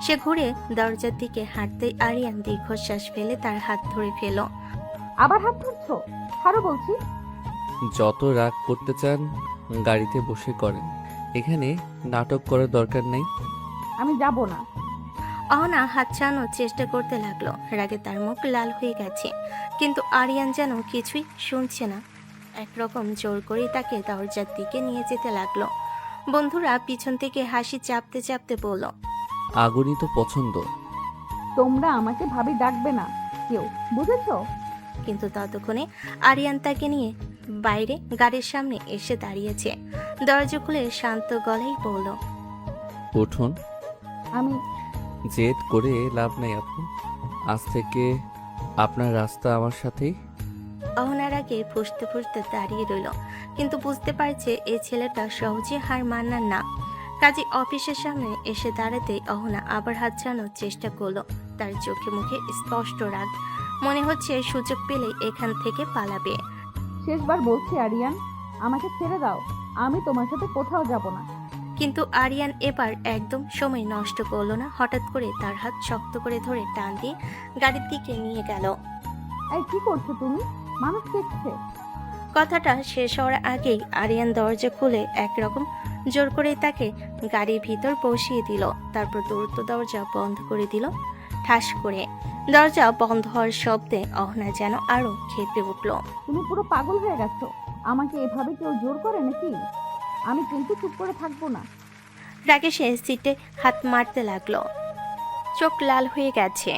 সে ঘুরে দরজার দিকে হাঁটতেই আরিয়ান দীর্ঘশ্বাস ফেলে তার হাত ধরে ফেল। আবার হাত ধরছো? ছাড়ো বলছি। যত রাগ করতে চান গাড়িতে বসে করেন, এখানে নাটক করার দরকার নেই। আমি যাব না। অহনা হাত ছাড়ানোর চেষ্টা করতে লাগলো। রাগে তার মুখ লাল হয়ে গেছে, কিন্তু আরিয়ান যেন কিছুই শুনছে না। একরকম জোর করে তাকে দরজার দিকে নিয়ে যেতে লাগলো। বন্ধুরা পিছন থেকে হাসি চাপতে চাপতে বলল। আগুনই তো পছন্দ। তোমরা আমাকে ভাবি ডাকবে না কেউ, বুঝেছো? কিন্তু ততক্ষণে আরিয়ান তাকে নিয়ে বাইরে গাড়ির সামনে এসে দাঁড়িয়েছে। দরজা খুলে শান্ত গলায় বলল। উঠুন। আমি জেদ করে লাভ নেই আপু। আজ থেকে আপনার রাস্তা আমার সাথেই। অহনার আগে ফুসতে ফুসতে দাঁড়িয়ে রইল, কিন্তু বুঝতে পারছে এই ছেলেটা সহজে হার মানার না। কাজী অফিসের সামনে এসে দাঁড়াতেই অহনা আবার হাত ছাড়ানোর চেষ্টা করলো। তার চোখে মুখে স্পষ্ট রাগ, মনে হচ্ছে সুযোগ পেলেই এখান থেকে পালাবে। শেষবার বলছি আরিয়ান, আমাকে ছেড়ে দাও। আমি তোমার সাথে কোথাও যাব না। কিন্তু আরিয়ান এবার একদম সময় নষ্ট করলো না। হঠাৎ করে তার হাত শক্ত করে ধরে টান দিয়ে গাড়ির দিকে নিয়ে গেল। এই কি করছো তুমি? মানুষ দেখছে। কথাটা শেষ হওয়ার আগেই আরিয়ান দরজা খুলে একরকম জোর করে তাকে গাড়ির ভিতর বসিয়ে দিল। তারপর দ্রুত দরজা বন্ধ করে দিল ঠাস করে। দরজা বন্ধ হওয়ার শব্দে অহনা যেন আরো খেপে উঠল। তুমি পুরো পাগল হয়ে গেছো। আমাকে এভাবে কেউ জোর করে নাকি? আমি কিন্তু চুপ করে থাকবো না। রাগে সে সিটে হাত মারতে লাগলো, চোখ লাল হয়ে গেছে।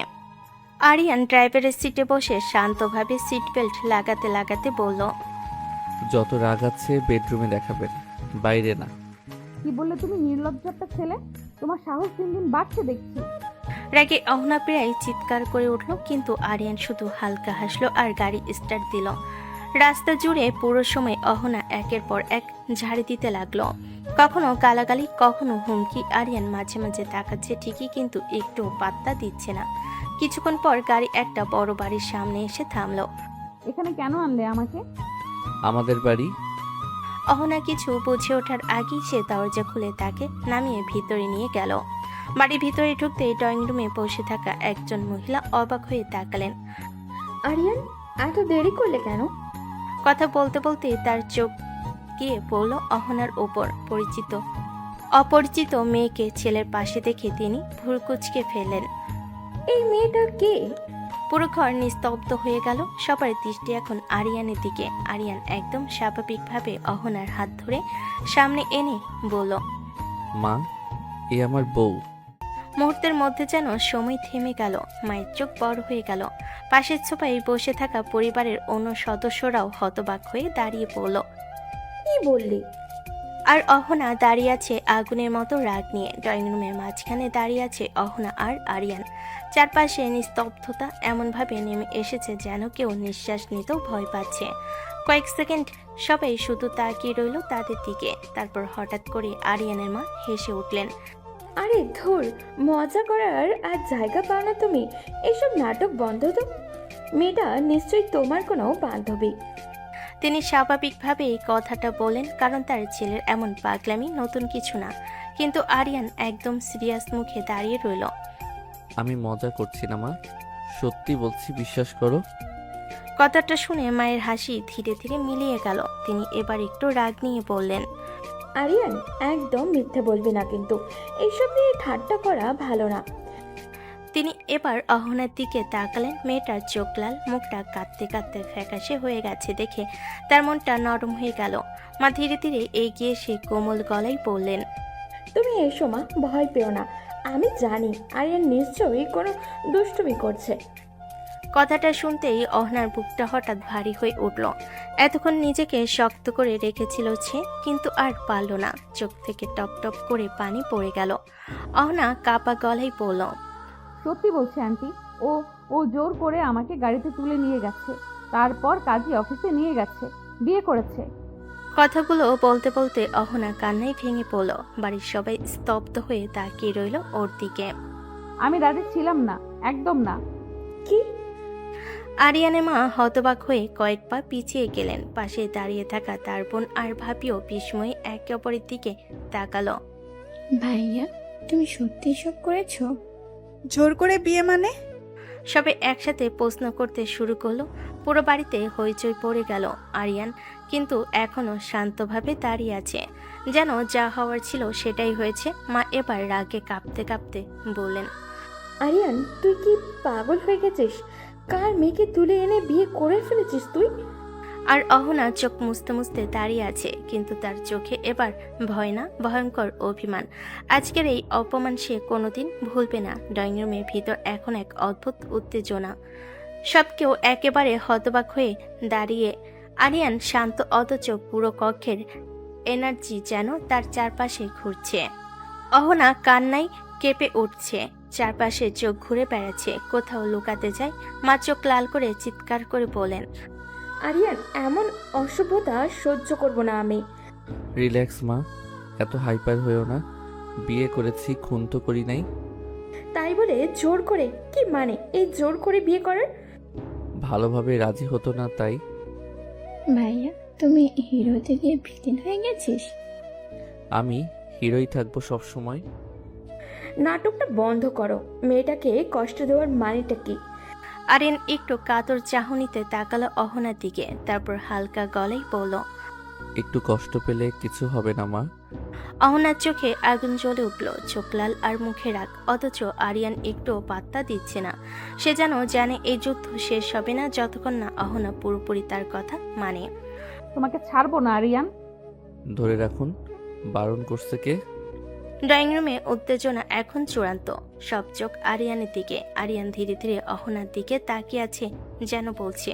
আরিয়ান ড্রাইভারের সিটে বসে শান্তভাবে সিট বেল্ট লাগাতে লাগাতে বলল। যত রাগ আছে বেডরুমে দেখাবেন, বাইরে না। কি বললে তুমি? নির্লজ্জ একটা ছেলে। তোমার সাহস দিন দিন বাড়ছে দেখছি। রাগে অহনা প্রায় চিৎকার করে উঠল, কিন্তু আরিয়ান শুধু হালকা হাসলো আর গাড়ি স্টার্ট দিল। রাস্তা জুড়ে পুরো সময় অহনা একের পর এক ঝাড়ি দিতে লাগলো। কখনো গালাগালি, কখনো হুমকি। আরিয়ান মাঝে মাঝে তাকাচ্ছে ঠিকই, কিন্তু একটু পাত্তা দিচ্ছে না। কিছুক্ষণ পর গাড়ি একটা বড় বাড়ির সামনে এসে থামলো। এখানে কেন আনলে আমাকে? আমাদের বাড়ি। অহনা কিছু বুঝে ওঠার আগেই সে দরজা খুলে তাকে নামিয়ে ভিতরে নিয়ে গেল। বাড়ির ভিতরে ঢুকতেই ড্রয়িং রুমে বসে থাকা একজন মহিলা অবাক হয়ে তাকালেন। আরিয়ান, এত দেরি করলে কেন? কথা বলতে বলতে তার চোখ গিয়ে পড়ল অহনার ওপর। অপরিচিত মেয়েকে ছেলের পাশে দেখে তিনি ভুরকুচকে ফেললেন। এই মেয়েটা কে? পুরো ঘর নিস্তব্ধ হয়ে গেল। সবার দৃষ্টি এখন আরিয়ানের দিকে। আরিয়ান একদম স্বাভাবিকভাবে অহনার হাত ধরে সামনে এনে বলল, মা, এ আমার বউ। মুহূর্তের মধ্যে যেন সময় থেমে গেল। মায়ের চোখ বড় হয়ে গেল। পাশের সোফায় বসে থাকা পরিবারের অন্য সদস্যরাও হতবাক হয়ে দাঁড়িয়ে পড়ল। কি বললি? আর অহনা দাঁড়িয়ে আছে আগুনের মতো রাগ নিয়ে। ড্রয়িং রুমের মাঝখানে দাঁড়িয়ে আছে অহনা আর আরিয়ান। চারপাশে নিস্তব্ধতা এমনভাবে নেমে এসেছে যেন কেউ নিঃশ্বাস নিতেও ভয় পাচ্ছে। কয়েক সেকেন্ড সবাই শুধু তাকিয়ে রইল তাদের দিকে। তারপর হঠাৎ করে আরিয়ানের মা হেসে উঠলেন। আরে ধুর, মজা করার আর জায়গা পাও না তুমি? এসব নাটক বন্ধ তো। মেয়েটা নিশ্চয়ই তোমার কোনো বান্ধবী। তিনি স্বাভাবিকভাবে এই কথাটা বলেন, কারণ তার ছেলের এমন পাগলামি নতুন কিছু না। কিন্তু আরিয়ান একদম সিরিয়াস মুখে দাঁড়িয়ে রইল। আমি মজা করছি না মা, সত্যি বলছি, বিশ্বাস করো। কথাটা শুনে মায়ের হাসি ধীরে ধীরে মিলিয়ে গেল। তিনি এবার একটু রাগ নিয়ে বললেন, আরিয়ান, একদম মিথ্যে বলবি না কিন্তু। এইসব নিয়ে ঠাট্টা করা ভালো না। তিনি এবার অহনার দিকে তাকালেন। মেয়েটার চোখ লাল, মুখটা কাঁদতে কাঁদতে ফ্যাকাশে হয়ে গেছে দেখে তার মনটা নরম হয়ে গেল। মা ধীরে ধীরে এগিয়ে এসে কোমল গলায় বললেন, তুমি এসো মা, ভয় পেও না। আমি জানি আরিয়ান নিশ্চয়ই কোনো দুষ্টুমি করছে। কথাটা শুনতেই অহনার বুকটা হঠাৎ ভারী হয়ে উঠল। এতক্ষণ নিজেকে শক্ত করে রেখেছিল সে, কিন্তু আর পারল না। চোখ থেকে টপ টপ করে পানি পড়ে গেল। অহনা কাপা গলায় বলল, সত্যি বলছি আন্টি, ও ও জোর করে আমাকে গাড়িতে তুলে নিয়ে গেছে, তারপর কাজী অফিসে নিয়ে গেছে, বিয়ে করেছে। কথাগুলো বলতে বলতে অহনা কান্নায় ভেঙে পড়ল। বাড়ির সবাই স্তব্ধ হয়ে তাকিয়ে রইল ওর দিকে। আমি রাজি ছিলাম না, একদম না। কি? আরিয়ানের মা হতবাক হয়ে কয়েক পা পিছিয়ে গেলেন। পাশে দাঁড়িয়ে থাকা তার বোন আর ভাবিও বিস্ময়ে একে অপরের দিকে তাকালো। ভাইয়া, তুমি সত্যি সব করেছো? জোর করে বিয়ে মানে? সবে একসাথে প্রশ্ন করতে শুরু করলো। পুরো বাড়িতে হইচই পড়ে গেল। আরিয়ান কিন্তু এখনো শান্তভাবে দাঁড়িয়ে আছে, যেন যা হওয়ার ছিল সেটাই হয়েছে। মা এবার রাগে কাঁপতে কাঁপতে বললেন, আরিয়ান, তুই কি পাগল হয়ে গেছিস? কার মেয়েকে তুলে এনে বিয়ে করে ফেলেছিস তুই? আর অহনা চোখ মুছতে মুছতে দাঁড়িয়ে আছে, কিন্তু তার চোখে এবার ভয় না, ভয়ঙ্কর অভিমান। আজকের এই অপমান সে কোনোদিন ভুলবে না। ড্রয়িং রুমের ভিতর এখন এক অদ্ভুত উত্তেজনা। সব কেউ একেবারে হতবাক হয়ে দাঁড়িয়ে। আরিয়ান শান্ত, অথচ পুরো কক্ষের এনার্জি যেন তার চারপাশে ঘুরছে। অহনা কান্নায় কেঁপে উঠছে, চারপাশে চোখ ঘুরে বেড়াচ্ছে, কোথাও লুকাতে যায়। মা চোখ লাল করে চিৎকার করে বলেন, আরিয়ান, এমন অসভ্যতা সহ্য করব না আমি। রিল্যাক্স মা, এত হাইপার হয়েও না। বিয়ে করেছি, খুন তো করি নাই। তাই বলে জোর করে? কি মানে এই জোর করে বিয়ে করার? ভালোভাবে রাজি হতো না তাই। ভাইয়া, তুমি হিরোতে গিয়ে ভিলেন হয়ে গেছিস? আমি হিরোই থাকবো সব সময়। নাটকটা বন্ধ করো। মেয়েটাকে কষ্ট দেওয়ার মানেটা কি? আরিয়ান একটু কাতর চাহনিতে তাকালো অহনার দিকে, তারপর হালকা গলায় বলল, একটু কষ্ট পেলে কিছু হবে না মা। অহনার চোখে আগুন জ্বলে উঠল, চোখ লাল আর মুখে রাগ। অথচ আরিয়ান একটুও পাত্তা দিচ্ছে না। সে যেন জানে এই যুদ্ধ শেষ হবে না যতক্ষণ না অহনা পুরোপুরি তার কথা মানে। তোমাকে ছাড়বো না আরিয়ান। ধরে রাখুন, বারণ করছে কে? ড্রয়িং রুমে উত্তেজনা এখন চূড়ান্ত। সব চোখ আরিয়ানের দিকে। আরিয়ান ধীরে ধীরে অহনার দিকে তাকিয়ে আছে, যেন বলছে,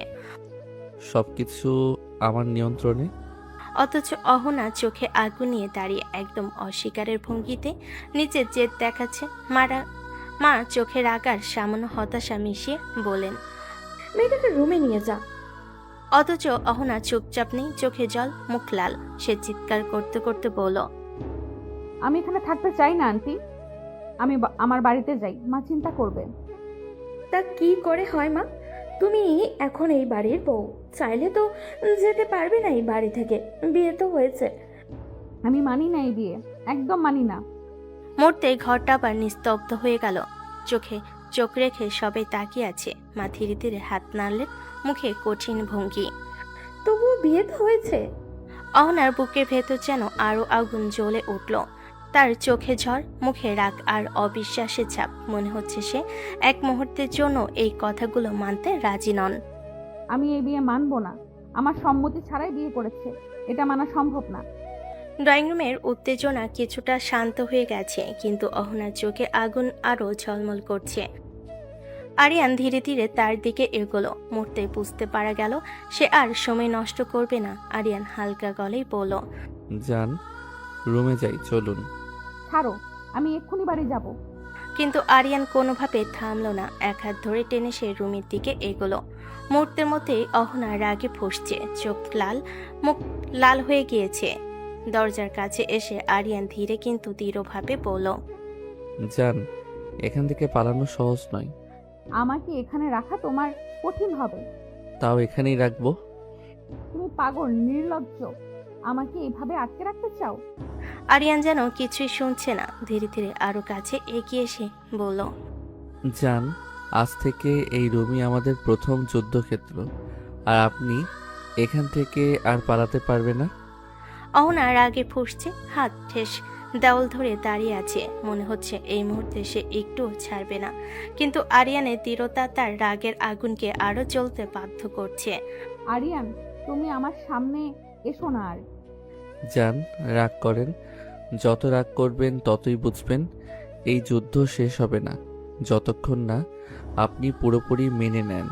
সবকিছু আমার নিয়ন্ত্রণে। অথচ অহনা চোখে আগুন নিয়ে দাঁড়িয়ে, একদম অস্বীকারের ভঙ্গিতে নিজের জেদ দেখাচ্ছে। মা চোখের আগার সামান্য হতাশা মিশিয়ে বলেন, মেয়েটাকে রুমে নিয়ে যা। অথচ অহনা চুপচাপ নেই, চোখে জল, মুখ লাল। সে চিৎকার করতে করতে বলল, আমি এখানে থাকতে চাই না আন্টি, আমি আমার বাড়িতে যাই, মা চিন্তা করবে। তা কি করে হয় মা? তুমি এখন এই বাড়ির বউ, চাইলে তো যেতে পারবে না এই বাড়ি থেকে। বিয়ে তো হয়েছে। আমি মানি না এই বিয়ে, একদম মানি না। মুহূর্তে ঘরটা আবার নিস্তব্ধ হয়ে গেল। চোখে চোখ রেখে সবাই তাকিয়ে আছে। মা ধীরে ধীরে হাত নাড়লেন, মুখে কঠিন ভঙ্গি। তবুও বিয়ে তো হয়েছে। অহনার বুকের ভেতর যেন আরো আগুন জ্বলে উঠল। তার চোখে ঝড়, মুখে রাগ আর অবিশ্বাসের ছাপ। মনে হচ্ছে সে এক মুহূর্তের জন্য এই কথাগুলো মানতে রাজি নন। আমি এই বিয়ে মানবো না। আমার সম্মতি ছাড়াই বিয়ে করেছে, এটা মানা সম্ভব না। ড্রয়িং রুমের উত্তেজনা কিছুটা শান্ত হয়ে গেছে, কিন্তু অহনার চোখে আগুন আরো ঝলমল করছে। আরিয়ান ধীরে ধীরে তার দিকে এগোলো। মুহূর্তে বুঝতে পারা গেল সে আর সময় নষ্ট করবে না। আরিয়ান হালকা গলায় বলল, যান, রুমে যাই, চলুন। ছাড়ো, আমি এক্ষুনি বাড়ি যাব। কিন্তু আরিয়ান কোনোভাবে থামলো না। এক হাত ধরে টেনে সে রুমের দিকে এগোলো। মুহূর্তের মধ্যেই অহনা রাগে ফুঁসছে, চোখ লাল, মুখ লাল হয়ে গিয়েছে। দরজার কাছে এসে আরিয়ান ধীরে কিন্তু দৃঢ়ভাবে বলল, যান, এখান থেকে পালানো সহজ নয়। আমাকে এখানে রাখা তোমার কঠিন হবে। তাও এখানেই রাখবো। তুমি পাগল, নির্লজ্জ। আমাকে এভাবে আটকে রাখতে চাও? আরিয়ান যেন কিছুই শুনছে না, ধীরে ধীরে আরো কাছে এগিয়ে এসে বলল, যান, আজ থেকে এই রুমই আমাদের প্রথম যুদ্ধক্ষেত্র, আর আপনি এখান থেকে আর পালাতে পারবে না। অহনা রাগে ফুঁসছে, হাত ঠেস দেওয়াল ধরে দাঁড়িয়ে আছে। মনে হচ্ছে এই মুহূর্তে সে একটুও ছাড়বে না, কিন্তু আরিয়ানের দৃঢ়তা তার রাগের আগুনকে আরো জ্বলতে বাধ্য করছে। আরিয়ান, তুমি আমার সামনে এসো না আর। যান, রাগ করেন, যত রাগ করবেন ততই বুঝবেন এই যুদ্ধ শেষ হবে না যতক্ষণ না আপনি পুরোপুরি মেনে নেন।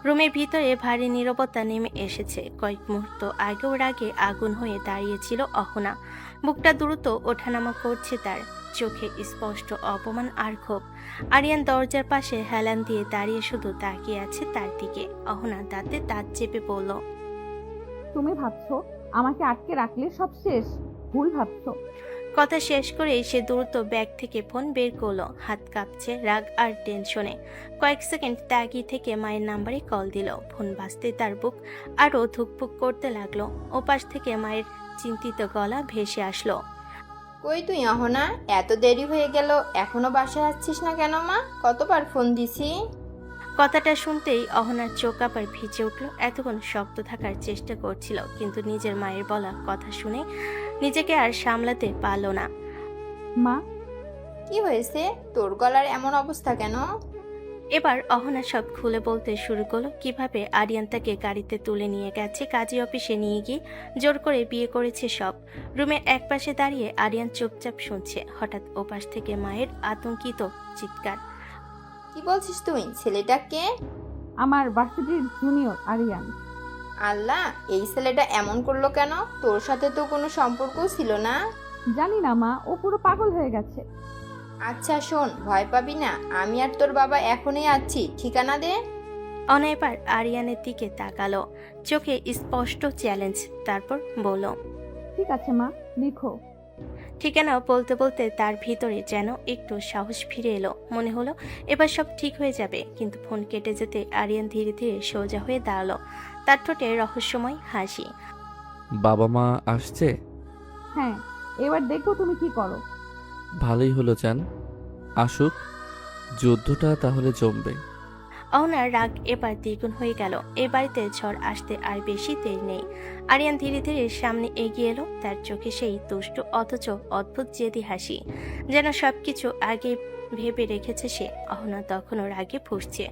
রুমের ভিতরে ভারী নীরবতা নেমে এসেছে। কয়েক মুহূর্ত আগেও রাগে আগুন হয়ে দাঁড়িয়েছিল অহনা। বুকটা দ্রুত ওঠানামা করছে তার, চোখে স্পষ্ট অপমান আর ক্ষোভ। আরিয়ান দরজার পাশে হেলান দিয়ে দাঁড়িয়ে শুধু তাকিয়ে আছে তার দিকে। অহনা দাঁতে দাঁত চেপে বলল, তুমি ভাবছো আমাকে আটকে রাখলে সব শেষ? ভুল ভাবছো। কথা শেষ করে সে দ্রুত ব্যাগ থেকে ফোন বের করলো। হাত কাঁপছে রাগ আর টেনশনে। কয়েক সেকেন্ড তাকিয়ে থেকে মায়ের নাম্বারে কল দিল। ফোন বাজতে তার বুক আরো ধুকপুক করতে লাগলো। ওপাশ থেকে মায়ের চিন্তিত গলা ভেসে আসলো, কই তুই অহনা? এত দেরি হয়ে গেল, এখনো বাসায় আসছিস না কেন মা? কতবার ফোন দিছি। কথাটা শুনতেই অহনার চোখ আবার ভিজে উঠল। এতক্ষণ শক্ত থাকার চেষ্টা করছিল, কিন্তু নিজের মায়ের বলা কথা শুনে নিজেকে আর সামলাতে পারল না। মা, কি হয়েছে? তোর গলার এমন অবস্থা কেন? এবার অহনা সব খুলে বলতে শুরু করলো, কিভাবে আরিয়ান তাকে গাড়িতে তুলে নিয়ে গেছে, কাজী অফিসে নিয়ে গিয়ে জোর করে বিয়ে করেছে সব। রুমের একপাশে দাঁড়িয়ে আরিয়ান চুপচাপ শুনছে। হঠাৎ ওপাশ থেকে মায়ের আতঙ্কিত চিৎকার, কি বলছিস তুই? ছেলেটা কে? আমার ভার্সিটির জুনিয়র আরিয়ান। আল্লাহ, এই ছেলেটা এমন করলো কেন? তোর সাথে তো কোনো সম্পর্ক ছিল না। জানি না মা, ও পুরো পাগল হয়ে গেছে। আচ্ছা শোন, ভয় পাবি না, আমি আর তোর বাবা এখনই আছি, ঠিকানা দে। অনেকবার আরিয়ানের দিকে তাকালো, চোখে স্পষ্ট চ্যালেঞ্জ। তারপর বলল, ঠিক আছে মা, লিখো। ঠিকানা বলতে বলতে তার ভিতরে যেন একটু সাহস ফিরে এলো। মনে হলো এবার সব ঠিক হয়ে যাবে। কিন্তু ফোন কেটে যেতে আরিয়ান ধীরে ধীরে সোজা হয়ে দাঁড়ালো। তার ঠোঁটে রহস্যময় হাসি। বাবা মা আসছে? হ্যাঁ, এবার দেখো তুমি কি করো। ভালোই হলো, যান, আসুক, যুদ্ধটা তাহলে জমবে। অহনার রাগ এবার দ্বিগুণ হয়ে গেল। এই বাড়িতে ঝড় আসতে আর বেশি দেরি নেই। আরিয়ান ধীরে ধীরে সামনে এগিয়ে এলো। তার চোখে সেই দুষ্ট অথচ অদ্ভুত জেদি হাসি, যেন সবকিছু আগে ভেবে রেখেছে সে। অহনা তখনও রাগে ফুঁসছে,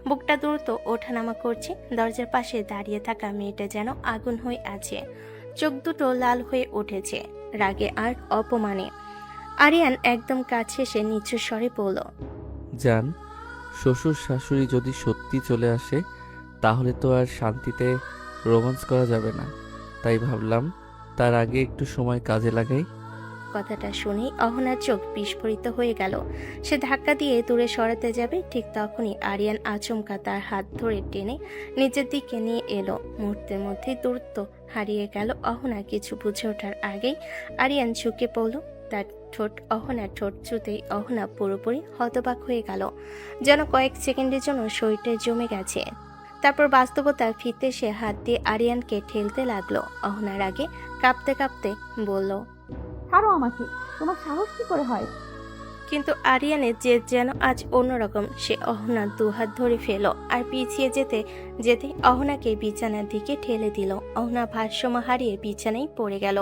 বুকটা দ্রুত ওঠানামা করছে। দরজার পাশে দাঁড়িয়ে থাকা মেয়েটা যেন আগুন হয়ে আছে, চোখ দুটো লাল হয়ে উঠেছে রাগে আর অপমানে। আরিয়ান একদম কাছে এসে নিচু স্বরে বলল, যান, শ্বশুর শাশুড়ি যদি সত্যি চলে আসে তাহলে তো আর শান্তিতে রোমান্স করা যাবে না, তাই ভাবলাম তার আগে একটু সময় কাজে লাগাই। কথাটা শুনেই অহনার চোখ বিস্ফোরিত হয়ে গেল। সে ধাক্কা দিয়ে দূরে সরাতে যাবে, ঠিক তখনই আরিয়ান আচমকা তার হাত ধরে টেনে নিজের দিকে নিয়ে এলো। মুহূর্তের মধ্যে দূরত্ব হারিয়ে গেল। অহনা কিছু বুঝে ওঠার আগেই আরিয়ান ঝুঁকে পড়ল। তার ঠোঁট অহনার ঠোঁট ছুঁতেই অহনা পুরোপুরি হতবাক হয়ে গেল, যেন কয়েক সেকেন্ডের জন্য শরীরটা জমে গেছে। তারপর বাস্তবতা ফিরতে সে হাত দিয়ে আরিয়ানকে ঠেলতে লাগলো। অহনার আগে কাঁপতে কাঁপতে বলল, ছাড়ো আমাকে, তোমার সাহস কি করে হয়? কিন্তু আরিয়ানের জেদ যেন আজ অন্যরকম। সে অহনার দুহাত ধরে ফেল আর পিছিয়ে যেতে যেতে অহনাকে বিছানার দিকে ঠেলে দিল। অহনা ভারসাম্য হারিয়ে বিছানায় পড়ে গেল।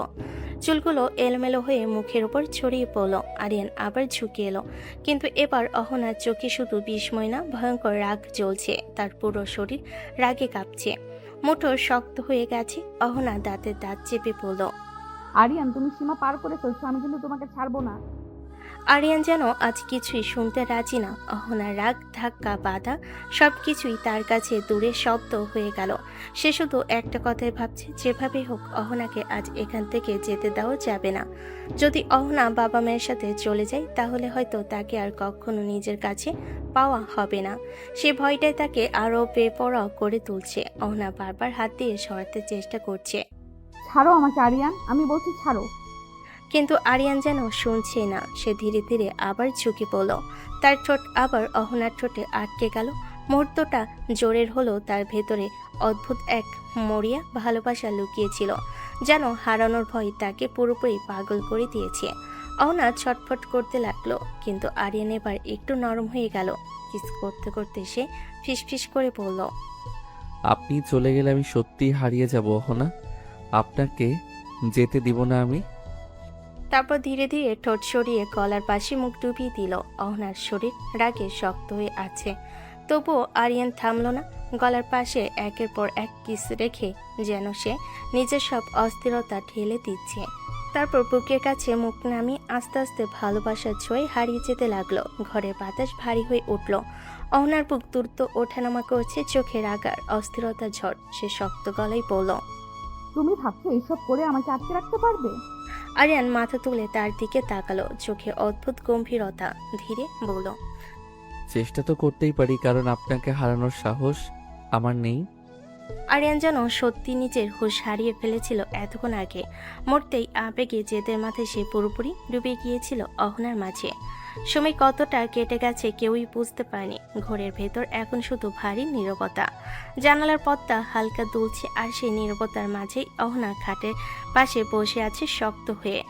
চুলগুলো এলোমেলো হয়ে মুখের উপর ছড়িয়ে পড়ল। আরিয়ান আবার ঝুঁকে এলো, কিন্তু এবার অহনার চোখে শুধু বিস্ময় না, ভয়ঙ্কর রাগ জ্বলছে। তার পুরো শরীর রাগে কাঁপছে, মুঠো শক্ত হয়ে গেছে। অহনা দাঁতের দাঁত চেপে পড়ল। আরিয়ান, তুমি সীমা পার করে ফেলছো, আমি কিন্তু তোমাকে ছাড়বো না। আরিয়ান যেন আজ কিছুই শুনতে রাজি না। অহনার রাগ, ধাক্কা, বাধা সবকিছুই তার কাছে দূরে শব্দ হয়ে গেল। সে শুধু একটা কথাই ভাবছে, যেভাবে হোক অহনাকে আজ এখান থেকে যেতে দেওয়া যাবে না। যদি অহনা বাবা মায়ের সাথে চলে যায় তাহলে হয়তো তাকে আর কখনো নিজের কাছে পাওয়া হবে না। সে ভয়টাই তাকে আরও বেপরোয়া করে তুলছে। অহনা বারবার হাত দিয়ে সরাতে চেষ্টা করছে, ছাড়ো আমাকে আরিয়ান, আমি বলছি ছাড়ো। কিন্তু আরিয়ান যেন শুনছে না। সে ধীরে ধীরে আবার ঝুঁকে পড়ল। তার ঠোঁট আবার অহনার ঠোঁটে আটকে গেল। মুহূর্তটা জোরের হলো, তার ভেতরে অদ্ভুত এক মরিয়া ভালোবাসা লুকিয়েছিল, যেন হারানোর ভয় তাকে পুরোপুরি পাগল করে দিয়েছে। অহনা ছটফট করতে লাগলো, কিন্তু আরিয়ান এবার একটু নরম হয়ে গেল। কিস করতে করতে সে ফিসফিস করে বলল, আপনি চলে গেলে আমি সত্যিই হারিয়ে যাব অহনা। আপনাকে যেতে দিব না আমি। তারপর ধীরে ধীরে ঠোঁট সরিয়ে গলার পাশে মুখ ডুবিয়ে দিল। অহনার শরীর রাগে শক্ত হয়ে আছে, তবুও আরিয়ান থামল না। গলার পাশে একের পর এক কিস রেখে যেন সে নিজের সব অস্থিরতা ঠেলে দিচ্ছে। তারপর বুকের কাছে মুখ নামিয়ে আস্তে আস্তে ভালোবাসার ছোঁয়ে হারিয়ে যেতে লাগলো। ঘরের বাতাস ভারী হয়ে উঠল। অহনার বুক দ্রুত ওঠানামা করছে, চোখে রাগার অস্থিরতা ঝড়। সে শক্ত গলায় বলল, তুমি ভাবছো এইসব করে আমাকে আটকে রাখতে পারবে? আরিয়ান মাথা তুলে তার দিকে তাকালো, চোখে অদ্ভুত গম্ভীরতা। ধীরে বলল, চেষ্টা তো করতেই পারি, কারণ আপনাকে হারানোর সাহস আমার নেই। আরিয়ান যেন সত্যি নিজের হুঁশ হারিয়ে ফেলেছিল এতক্ষণ আগে। মরতেই আবেগে জেদের মাথায় সে পুরোপুরি ডুবে গিয়েছিল অহনার মাঝে। সময় কতটা কেটে গেছে কেউই বুঝতে পারেনি। ঘরের ভেতর এখন শুধু ভারী নীরবতা। জানালার পর্দা হালকা দুলছে, আর সেই নীরবতার মাঝেই অহনা খাটের পাশে বসে আছে শক্ত হয়ে।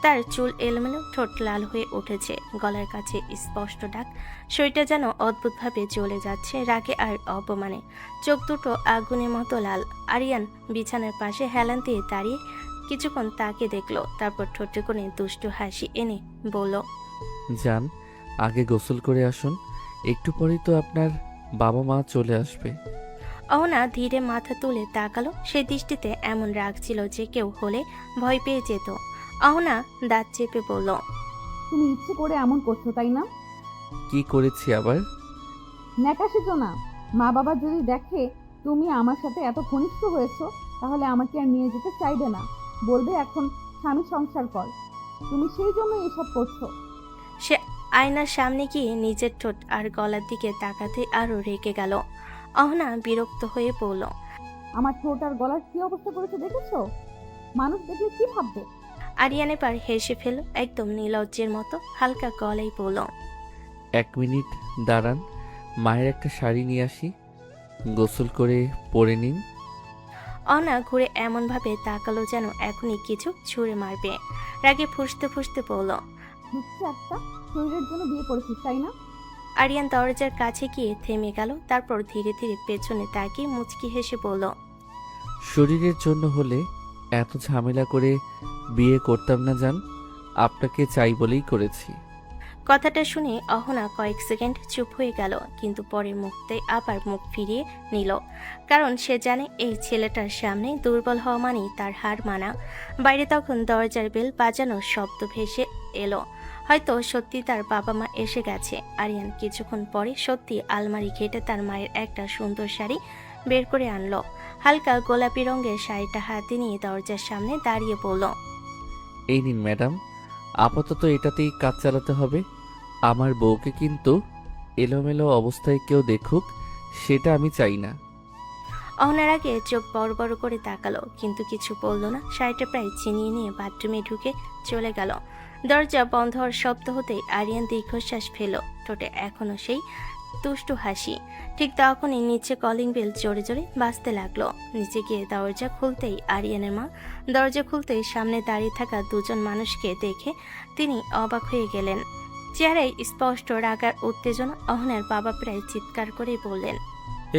তার চুল এলোমেলো, ঠোঁট লাল হয়ে উঠেছে, গলার কাছে স্পষ্ট ডাক। শরীরটা যেন অদ্ভুতভাবে জ্বলে যাচ্ছে রাগে আর অপমানে। চোখ দুটো আগুনের মতো লাল। আরিয়ান বিছানার পাশে হেলান দিয়ে দাঁড়িয়ে কিছুক্ষণ তাকে দেখলো, তারপর ঠোঁটে কোণে দুষ্টু হাসি এনে বলল, যান, আগে গোসল করে আসুন, একটু পরেই তো আপনার বাবা মা চলে আসবে। অহনা ধীরে মাথা তুলে তাকালো। সে দৃষ্টিতে এমন রাগ ছিল যে কেউ হলে ভয় পেয়ে যেত। অহনা দাঁত চেপে বলল, তুমি ইচ্ছে করে এমন করছো তাই না? কি করেছি আবার? ন্যাকাশিত না। মা বাবা যদি দেখে তুমি আমার সাথে এত ঘনিষ্ঠ হয়েছো, তাহলে আমাকে আর নিয়ে যেতে চাইবে না, বলবে এখন স্বামী সংসার কর। তুমি সেই জন্য এসব করছো। সে আয়নার সামনে গিয়ে নিজের ঠোঁট আর গলার দিকে তাকাতে আরো রেগে গেল। অহনা বিরক্ত হয়ে পড়ল, আমার ঠোঁট আর গলার কি অবস্থা করেছে দেখেছো? মানুষ দেখলে কি ভাববে? আরিয়ান এবার হেসে ফেল, একদম নির্লজ্জের মতো হালকা গলায় বলল, 1 মিনিট দাঁড়ান, মায়ের একটা শাড়ি নিয়ে আসি, গোসল করে পরে নিন। অহনা ঘুরে এমনভাবে তাকালো যেন এখনই কিছু ছুঁড়ে মারবে। রাগে ফুঁসতে ফুঁসতে বলল, হচ্ছে একটা শরীরের জন্য বিয়ে করেছিস তাই না? আরিয়ান দরজার কাছে গিয়ে থেমে গেল, তারপর ধীরে ধীরে পেছনে তাকিয়ে মুচকি হেসে বলল, শরীরের জন্য হলে এত ঝামেলা করে বিয়ে করতাম না জান, আপনাকে চাই বলেই করেছি। কথাটা শুনে অহনা কয়েক সেকেন্ড চুপ হয়ে গেল, কিন্তু পরের মুহূর্তে আবার মুখ ফিরিয়ে নিল। কারণ সে জানে এই ছেলেটার সামনে দুর্বল হওয়া মানেই তার হার মানা। বাইরে তখন দরজার বেল বাজানোর শব্দ ভেসে এলো। হয়তো সত্যি তার বাবা মা এসে গেছে। আরিয়ান কিছুক্ষণ পরে সত্যি আলমারি ঘেটে তার মায়ের একটা সুন্দর শাড়ি বের করে আনলো। হালকা গোলাপি রঙের শাড়িটা হাতে নিয়ে দরজার সামনে দাঁড়িয়ে পড়ল, এই নিন ম্যাডাম, আপাতত এটাতেই কাজ চালাতে হবে। আমার বউকে কিন্তু এলোমেলো অবস্থায় কেউ দেখুক, সেটা আমি চাই না। অহনার আগে চোখ বড় বড় করে তাকালো, কিন্তু কিছু বলল না। শাড়িটা প্রায় ছিনিয়ে নিয়ে বাথরুমে ঢুকে চলে গেল। দরজা বন্ধ হওয়ার শব্দ হতেই আরিয়ান দীর্ঘশ্বাস ফেল, ঠোঁটে এখনো সেই তুষ্টু হাসি। ঠিক তখনই নিচে কলিং বেল জোরে জোরে বাজতে লাগলো। নিচে গিয়ে দরজা খুলতেই আরিয়ানের মা। দরজা খুলতেই সামনে দাঁড়িয়ে থাকা দুজন মানুষকে দেখে তিনি অবাক হয়ে গেলেন। চেহারায় স্পষ্ট রাগ আর উত্তেজনা। অহনার বাবা প্রায় চিৎকার করেই বললেন,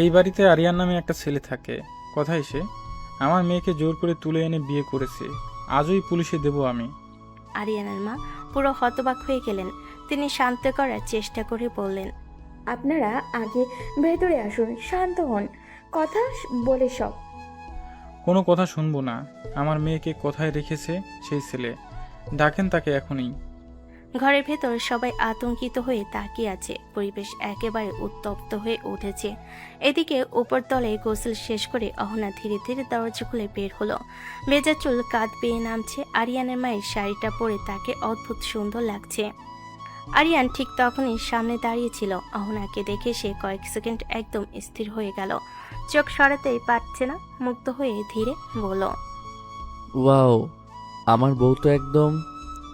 এই বাড়িতে আরিয়ান নামে একটা ছেলে থাকে, কথাই সে আমার মেয়েকে জোর করে তুলে এনে বিয়ে করেছে, আজই পুলিশে দেব আমি। আরিয়ানের মা পুরো হতবাক হয়ে গেলেন। তিনি শান্ত করার চেষ্টা করে বললেন, আপনারা আগে ভেতরে আসুন, শান্ত হন, কথা বলে সব। কোনো কথা শুনবো না, আমার মেয়েকে কোথায় রেখেছে সেই ছেলে, ডাকেন তাকে এখনই। ঘরের ভেতর সবাই আতঙ্কিত হয়ে তাকিয়ে আছে। পরিবেশ একেবারে উত্তপ্ত হয়ে উঠেছে। এদিকে উপরতলায় গোসল শেষ করে অহনা ধীরে ধীরে দরজা খুলে বের হলো। ভেজা চুল কাঁধ বেয়ে নামছে। আরিয়ানের মায়ের শাড়িটা পরে তাকে অদ্ভুত সুন্দর লাগছে। আরিয়ান ঠিক তখনই সামনে দাঁড়িয়েছিল। অহনাকে দেখে সে কয়েক সেকেন্ড একদম স্থির হয়ে গেল। চোখ সরাতেই পারছে না। মুগ্ধ হয়ে ধীরে বলল, ওয়াও, আমার বউ তো একদম।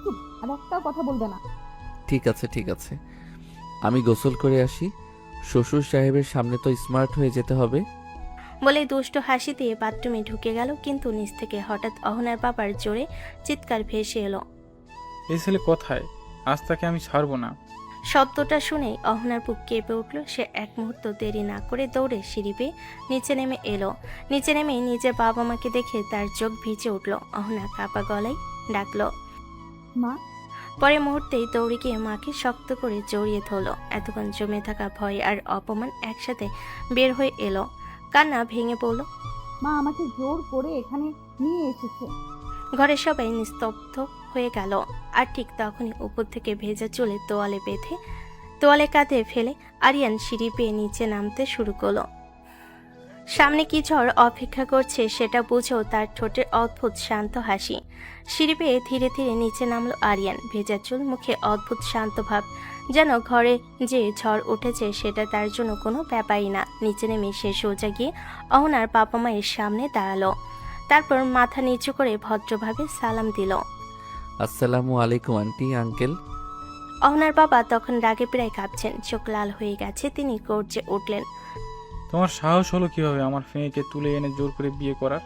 চুপ, আর একটাও কথা বলবে না। ঠিক আছে ঠিক আছে, আমি গোসল করে আসি। শ্বশুর সাহেবের সামনে তো স্মার্ট হয়ে যেতে হবে। বলে দুষ্ট হাসি দিয়ে বাথরুমে ঢুকে গেল। কিন্তু নিচ থেকে হঠাৎ অহনার বাবার জোরে চিৎকার ভেসে এলো। এই ছেলে কোথায়? আজ তাকে আমি ছাড়বো না। শব্দটা শুনেই অহনার বুক কেঁপে উঠল। সে এক মুহূর্ত দেরি না করে দৌড়ে সিঁড়ি বেয়ে নিচে নেমে এলো। নিচে নেমে নিজের বাবা মাকে দেখে তার চোখ ভিজে উঠল। অহনা কাপা গলায় ডাকলো, মা। পরে মুহূর্তেই দৌড়ে গিয়ে মাকে শক্ত করে জড়িয়ে ধরল। এতক্ষণ জমে থাকা ভয় আর অপমান একসাথে বের হয়ে এলো। কান্না ভেঙে পড়ল। মা আমাকে জোর করে এখানে নিয়ে এসেছে। ঘরের সবাই নিস্তব্ধ হয়ে গেল। আর ঠিক তখনই উপর থেকে ভেজা চুলে তোয়ালে কাঁধে ফেলে আরিয়ান সিঁড়ি পেয়ে নিচে নামতে শুরু করলো। সামনে কি ঝড় অপেক্ষা করছে সেটা বুঝেও তার ঠোঁটের অদ্ভুত শান্ত হাসি। সিঁড়ি পেয়ে ধীরে ধীরে নিচে নামলো আরিয়ান। ভেজা চুল, মুখে অদ্ভুত শান্ত ভাব, যেন ঘরে যে ঝড় উঠেছে সেটা তার জন্য কোনো ব্যাপারই না। নিচে নেমে সে সোজা গিয়ে অহনার বাবা মায়ের সামনে দাঁড়ালো। তারপর মাথা নিচু করে ভদ্রভাবে সালাম দিল। আসসালামু আলাইকুম আন্টি, আঙ্কেল। অহনার বাবা তখন রাগে প্রায় কাঁপছেন, চোখ লাল হয়ে গেছে। তিনি গর্জে উঠলেন, তোমার সাহস হলো কিভাবে আমার মেয়েকে তুলে এনে জোর করে বিয়ে করার?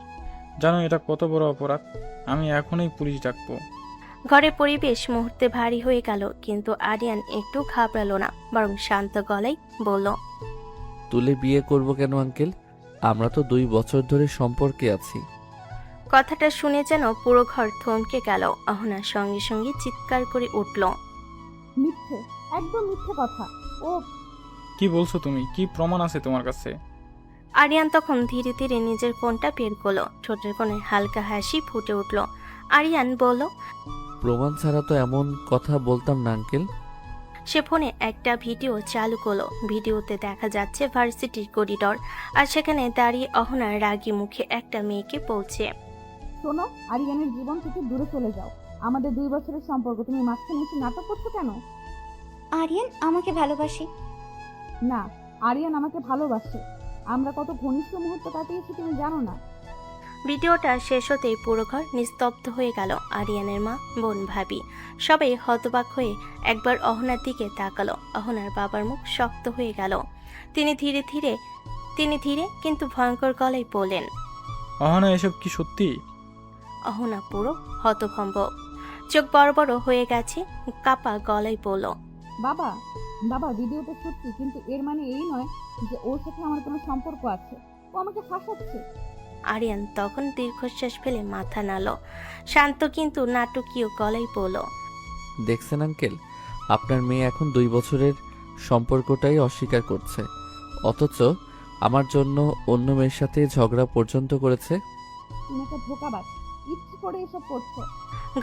জানো এটা কত বড় অপরাধ? আমি এখনই পুলিশ ডাকবো। ঘরের পরিবেশ মুহূর্তে ভারী হয়ে গেল। কিন্তু আরিয়ান একটু ঘাবড়ালো না, বরং শান্ত গলায় বলল, তুলে বিয়ে করব কেন আঙ্কেল? আমরা তো 2 বছর ধরে সম্পর্কে আছি। কথাটা শুনে যেন পুরো ঘর থমকে গেল। অহনা সঙ্গে সঙ্গে চিৎকার করে উঠল, মিথ্যে, একদম মিথ্যে কথা। ও কি বলছো তুমি? কি প্রমাণ আছে তোমার কাছে? আরিয়ান তখন ধীরে ধীরে নিজের ফোনটা বের করলো। ঠোঁটের কোণে হালকা হাসি ফুটে উঠল। আরিয়ান বলল, প্রমাণ ছাড়া তো এমন কথা বলতাম না আঙ্কেল। সে ফোনে একটা ভিডিও চালু করলো। ভিডিওতে দেখা যাচ্ছে ভার্সিটির করিডর, আর সেখানে দাঁড়িয়ে অহনার রাগী মুখে একটা মেয়েকে বলছে, শোনো, আরিয়ানের জীবন থেকে দূরে চলে যাও। আমাদের 2 বছরের সম্পর্ক, তুমি মাঝখানে এসে নাটক করছো কেন? আরিয়ান আমাকে ভালোবাসে। না, আরিয়ান আমাকে ভালোবাসে। আমরা কত ঘনিষ্ঠ মুহূর্ত কাটিয়েছি তুমি জানো না। ভিডিওটা শেষ হতেই পুরো ঘর নিস্তব্ধ হয়ে গেল। আরিয়ানের মা, বোন, ভাবি সবাই হতবাক হয়ে একবার অহনার দিকে তাকালো। অহনার বাবার মুখ শক্ত হয়ে গেল। তিনি ধীরে কিন্তু ভয়ঙ্কর গলায় বললেন, অহনা, এসব কি সত্যি? অহনা পুরো হতভম্ব, চোখ বড় বড় হয়ে গেছে। কাপা গলায় বলল, বাবা, বাবা ভিডিওটা সত্যি, কিন্তু এর মানে এই নয় যে ওর সাথে আমার কোনো সম্পর্ক আছে। ও আমাকে ফাঁসাচ্ছে। আরিয়ান তখন দীর্ঘশ্বাস ফেলে মাথা নাড়ল। শান্ত কিন্তু নাটকীয় গলায় বলল, দেখছেন আঙ্কেল, আপনার মেয়ে এখন 2 বছরের সম্পর্কটাই অস্বীকার করছে, অথচ আমার জন্য অন্য মেয়ের সাথে ঝগড়া পর্যন্ত করেছে। তুমি একটা ধোঁকাবাজ, ইচ্ছে করে এসব করছো।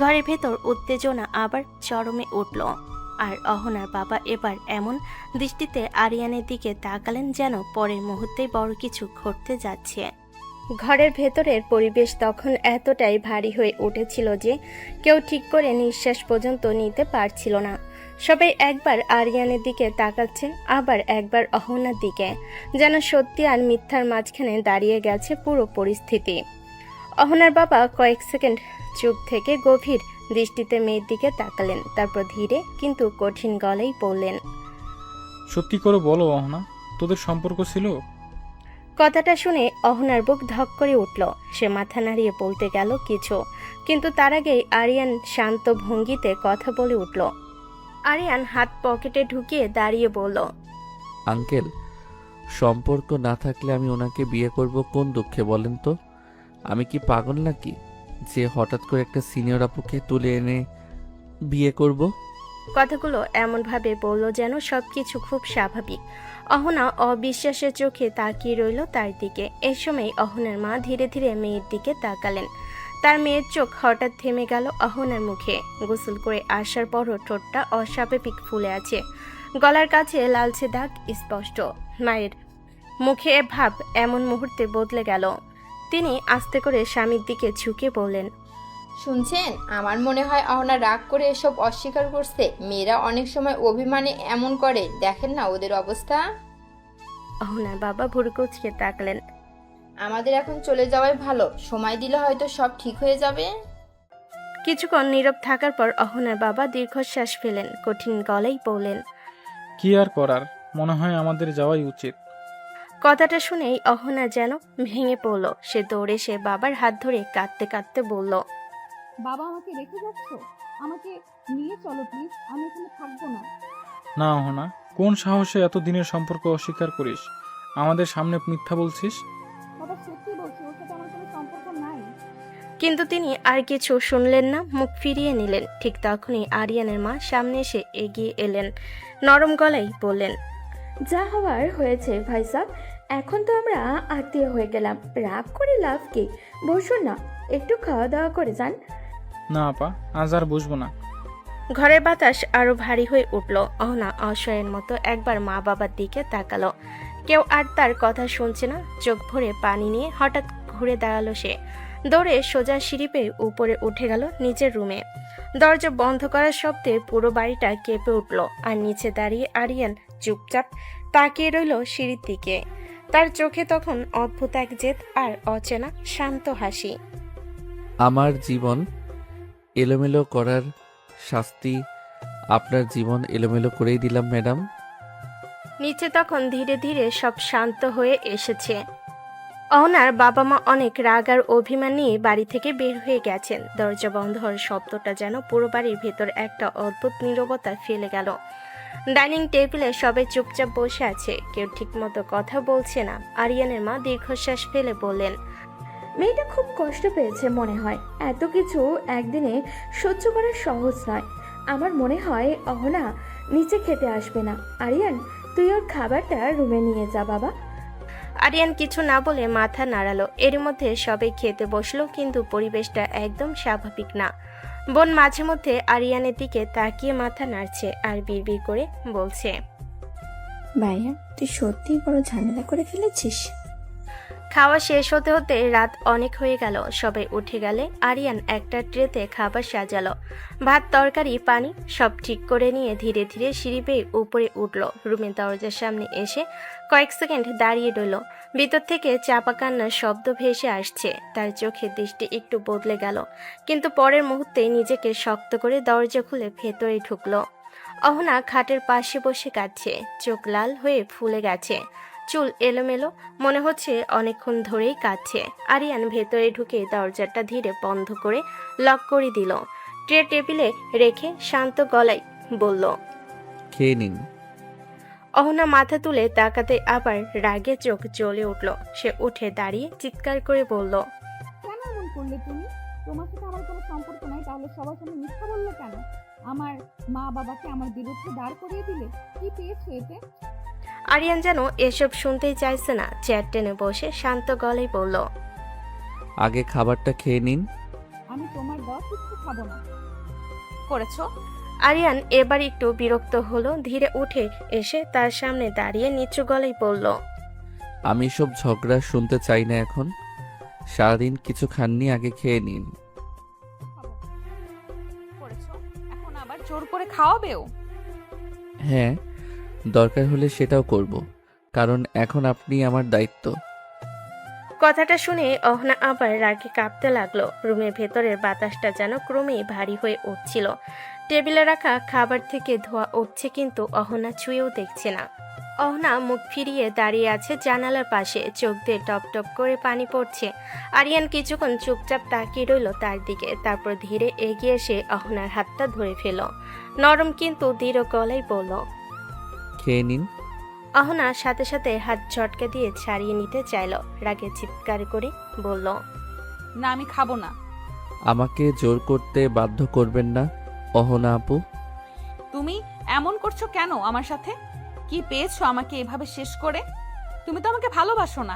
ঘরের ভেতর উত্তেজনা আবার চরমে উঠল। আর অহনার বাবা এবার এমন দৃষ্টিতে আরিয়ানের দিকে তাকালেন যেন পরের মুহূর্তেই বড় কিছু ঘটতে যাচ্ছে। ঘরের ভেতরের পরিবেশ তখন এতটাই ভারী হয়ে উঠেছিল যে কেউ ঠিক করে নিঃশ্বাস পর্যন্ত নিতে পারছিল না। সবাই একবার আরিয়ানের দিকে তাকাচ্ছে, আবার একবার অহনার দিকে, যেন সত্যি আর মিথ্যার মাঝখানে দাঁড়িয়ে গেছে পুরো পরিস্থিতি। অহনার বাবা কয়েক সেকেন্ড চুপ থেকে গভীর দৃষ্টিতে মেয়ের দিকে তাকালেন। তারপর ধীরে কিন্তু কঠিন গলায় বললেন, সত্যি করে বলো অহনা, তোদের সম্পর্ক ছিল? কথাটা শুনে অহনার বুক ধক করে উঠল। সে মাথা নাড়িয়ে বলতে গেল কিছু, কিন্তু তার আগেই আরিয়ান শান্ত ভঙ্গিতে কথা বলে উঠল, আরিয়ান হাত পকেটে ঢুকিয়ে দাঁড়িয়ে বলল, আঙ্কেল, সম্পর্ক না থাকলে আমি ওনাকে বিয়ে করব কোন দুঃখে বলেন তো? আমি কি পাগল নাকি যে হঠাৎ করে একটা সিনিয়র আপুকে তুলে এনে বিয়ে করব? কথাগুলো এমনভাবে বলল যেন সবকিছু খুব স্বাভাবিক। অহনা অবিশ্বাসের চোখে তাকিয়ে রইল তার দিকে। এই সময় অহনার মা ধীরে ধীরে মেয়ের দিকে তাকালেন। তার মেয়ের চোখ হঠাৎ থেমে গেল অহনার মুখে। গোসল করে আসার পরও ঠোঁটটা অস্বাভাবিক ফুলে আছে, গলার কাছে লালচে দাগ স্পষ্ট। মায়ের মুখে ভাব এমন মুহূর্তে বদলে গেল। তিনি আস্তে করে স্বামীর দিকে ঝুঁকে বললেন, শুনছেন, আমার মনে হয় অহনা রাগ করে এসব অস্বীকার করছে। মেয়েরা অনেক সময় অভিমানে এমন করে, দেখেন না ওদের অবস্থা। অহনার বাবা ভুরু কুঁচকে তাকলেন। আমাদের এখন চলে যাওয়াই ভালো, সময় দিলে হয়তো সব ঠিক হয়ে যাবে। কিছুক্ষণ নীরব থাকার পর অহনার বাবা দীর্ঘশ্বাস ফেলেন, কঠিন গলায় বললেন, কি আর করার, মনে হয় আমাদের যাওয়াই উচিত। কথাটা শুনেই অহনা যেন ভেঙে পড়ল। সে দৌড়ে সে বাবার হাত ধরে কাঁদতে কাঁদতে বলল, বাবা আমাকে রেখে যাচ্ছ? আমাকে নিয়ে চলো প্লিজ, আমি এখানে থাকবো না। না অহনা, কোন সাহসে এত দিনের সম্পর্ক অস্বীকার করিস? আমাদের সামনে মিথ্যা বলছিস। বাবা সত্যি বলছি, ওর সাথে আমার কোনো সম্পর্ক নাই। কিন্তু তিনি আর কিছু শুনলেন না, মুখ ফিরিয়ে নিলেন। ঠিক তখনই আরিয়ানের মা সামনে এসে এগিয়ে এলেন, নরম গলায় বললেন, যা হওয়ার হয়েছে ভাইসাব, এখন তো আমরা আত্মীয় হয়ে গেলাম, রাগ করে লাভ কি? বসুন না, একটু খাওয়া দাওয়া করে যান। না আপা, আজ আর বসবো না। ঘরের বাতাস আরো ভারী হয়ে উঠল। অহনা অসহায়ের মতো একবার মা বাবার দিকে তাকালো। কেউ আর তার কথা শুনছে না। চোখ ভরে পানি নিয়ে হঠাৎ ঘুরে দাঁড়ালো সে। দৌড়ে সোজা সিঁড়ি পেয়ে উপরে উঠে গেল নিজের রুমে। দরজা বন্ধ করার শব্দে পুরো বাড়িটা কেঁপে উঠল। আর নিচে দাঁড়িয়ে আরিয়ান চুপচাপ তাকিয়ে রইল সিঁড়ির দিকে। তার চোখে তখন অদ্ভুত এক জেদ আর অচেনা শান্ত হাসি। আমার জীবন এলোমেলো করার শাস্তি আপনার জীবন এলোমেলো করেই দিলাম ম্যাডাম। নিচে তখন ধীরে ধীরে সব শান্ত হয়ে এসেছে। অহনার বাবা মা অনেক রাগ আর অভিমান নিয়ে বাড়ি থেকে বের হয়ে গেছেন। দরজা বন্ধ হওয়ার শব্দটা যেন পুরো বাড়ির ভেতর একটা অদ্ভুত নীরবতা ফেলে গেল। ডাইনিং টেবিলে সবাই চুপচাপ বসে আছে, কেউ ঠিকমতো কথা বলছে না। আরিয়ানের মা দীর্ঘশ্বাস ফেলে বললেন, মেয়েটা খুব কষ্ট পেয়েছে মনে হয়, এত কিছু একদিনে সহ্য করা সহজ নয়। আমার মনে হয় অহনা নিচে খেতে আসবে না। আরিয়ান, তুই ওর খাবারটা রুমে নিয়ে যা বাবা। আরিয়ান কিছু না বলে মাথা নাড়ালো। এর মধ্যে সবাই খেতে বসলো, কিন্তু পরিবেশটা একদম স্বাভাবিক না। বোন মাঝে মধ্যে আরিয়ানের দিকে তাকিয়ে মাথা নাড়ছে আর বিড়বিড় করে বলছে, ভাইয়া তুই সত্যিই বড় ঝামেলা করে ফেলেছিস। খাওয়া শেষ হতে হতে রাত অনেক হয়ে গেল। সবাই উঠে গেলে আরিয়ান একটা ট্রেতে খাবার সাজালো। ভাত, তরকারি, পানি সব ঠিক করে নিয়ে ধীরে ধীরে সিঁড়ি বেয়ে উপরে উঠল। রুমের দরজার সামনে এসে কয়েক সেকেন্ড দাঁড়িয়ে রইল। ভিতর থেকে চাপা কান্নার শব্দ ভেসে আসছে। তার চোখের দৃষ্টি একটু বদলে গেল, কিন্তু পরের মুহূর্তে নিজেকে শক্ত করে দরজা খুলে ভেতরে ঢুকলো। অহনা খাটের পাশে বসে কাঁদছে, চোখ লাল হয়ে ফুলে গেছে, চুল এলোমেলো, মনে হচ্ছে অনেকক্ষণ ধরেই কাঁদছে। আরিয়ান ভেতরে ঢুকে দরজাটা ধীরে বন্ধ করে লক করে দিল। ট্রে টেবিলে রেখে শান্ত গলায় বলল, খেয়ে নিন। অহনা মাথা তুলে তাকাতে আবার রাগে চোখ জ্বলে উঠল। সে উঠে দাঁড়িয়ে চিৎকার করে বলল, কেন এমন করলে তুমি? তোমার সাথে আমার কোনো সম্পর্ক নাই, তাহলে সবার সামনে মিথ্যা বললে কেন? আমার মা বাবাকে আমার বিরুদ্ধে দাঁড় করিয়ে দিলে, কি পেয়েছো এতে? আরিয়ান যেন এসব শুনতেই চাইছে না। চেয়ার টেনে বসে শান্ত গলায় বলল, আগে খাবারটা খেয়ে নিন। আমি তোমার দেওয়া কিছু খাবো না। করেছো? আরিয়ান এবার একটু বিরক্ত হলো। ধীরে উঠে এসে তার সামনে দাঁড়িয়ে নিচু গলায় বলল, আমি সব ঝগড়া শুনতে চাই না এখন। সারাদিন কিছু খাননি, আগে খেয়ে নিন। করেছো, এখন আবার জোর করে খাওয়াবেও? হ্যাঁ, দরকার হলে সেটাও করব, কারণ এখন আপনি আমার দায়িত্ব। কথাটা শুনে অহনা আবার রাগে কাঁপতে লাগলো। রুমের ভেতরের বাতাসটা যেন ক্রমেই ভারী হয়ে উঠছিল। টেবিলে রাখা খাবার থেকে ধোঁয়া উঠছে কিন্তু অহনা ছুঁয়েও দেখছে না। অহনা মুখ ফিরিয়ে দাঁড়িয়ে আছে জানালার পাশে, চোখ দিয়ে টপ টপ করে পানি পড়ছে। আরিয়ান কিছুক্ষণ চুপচাপ তাকিয়ে রইল তার দিকে, তারপর ধীরে এগিয়ে এসে অহনার হাতটা ধরে ফেল। নরম কিন্তু দৃঢ় গলায় বলল। খেয়ে নিন। অহনা সাথে সাথে হাত ঝটকা দিয়ে ছাড়িয়ে নিতে চাইল, রাগে চিৎকার করে বলল। না, আমি খাবো না। আমাকে জোর করতে বাধ্য করবেন না অহনা আপু। তুমি এমন করছো কেন আমার সাথে? কি পেয়েছো আমাকে এভাবে শেষ করে? তুমি তো আমাকে ভালোবাসো না।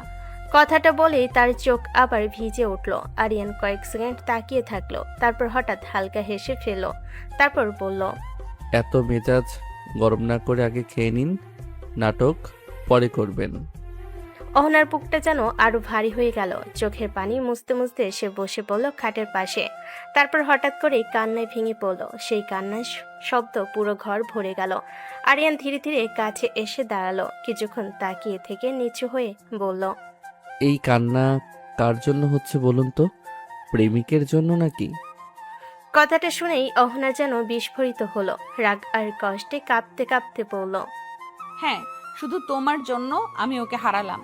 কথাটা বলেই তার চোখ আবার ভিজে উঠল। আরিয়ান কয়েক সেকেন্ড তাকিয়ে থাকলো, তারপর হঠাৎ হালকা হেসে ফেলল, তারপর বলল। এত মেজাজ গরম না করে আগে খেয়ে নিন, নাটক পরে করবেন। অহনার বুকটা যেন আরো ভারী হয়ে গেল, চোখের পানি মুছতে মুছতে সে বসে পড়ল খাটের পাশে। তারপর হঠাৎ করে কান্নায় ভেঙে পড়ল। সেই কান্নার শব্দ পুরো ঘর ভরে গেল। আরিয়ান ধীরে ধীরে কাছে এসে দাঁড়ালো, কিছুক্ষণ তাকিয়ে থেকে নিচু হয়ে বলল। এই কান্না কার জন্য হচ্ছে বলুন তো? প্রেমিকের জন্য নাকি? কথাটা শুনেই অহনা যেন বিস্ফোরিত হলো, রাগ আর কষ্টে কাঁপতে কাঁপতে বলল। হ্যাঁ, শুধু তোমার জন্য আমি ওকে হারালাম।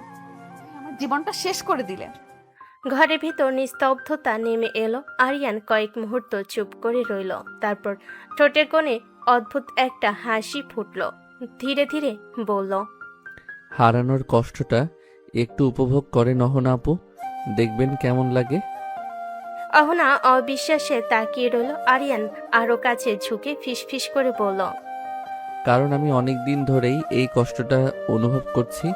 আমার জীবনটা শেষ করে দিলে। ঘরের ভিতর নিস্তব্ধতা নেমে এলো। আরিয়ান কয়েক মুহূর্ত চুপ করে রইল, তারপর ঠোঁটের কোণে অদ্ভুত একটা হাসি ফুটল। ধীরে ধীরে বলল। হারানোর কষ্টটা একটু উপভোগ করেন অহনা আপু, দেখবেন কেমন লাগে। অহনা অবিশ্বাসে তাকিয়ে রইল। আরিয়ান আরো কাছে ঝুঁকে ফিসফিস করে বলল। কারণ আমি অনেক দিন ধরেই এই কষ্টটা অনুভব করছি।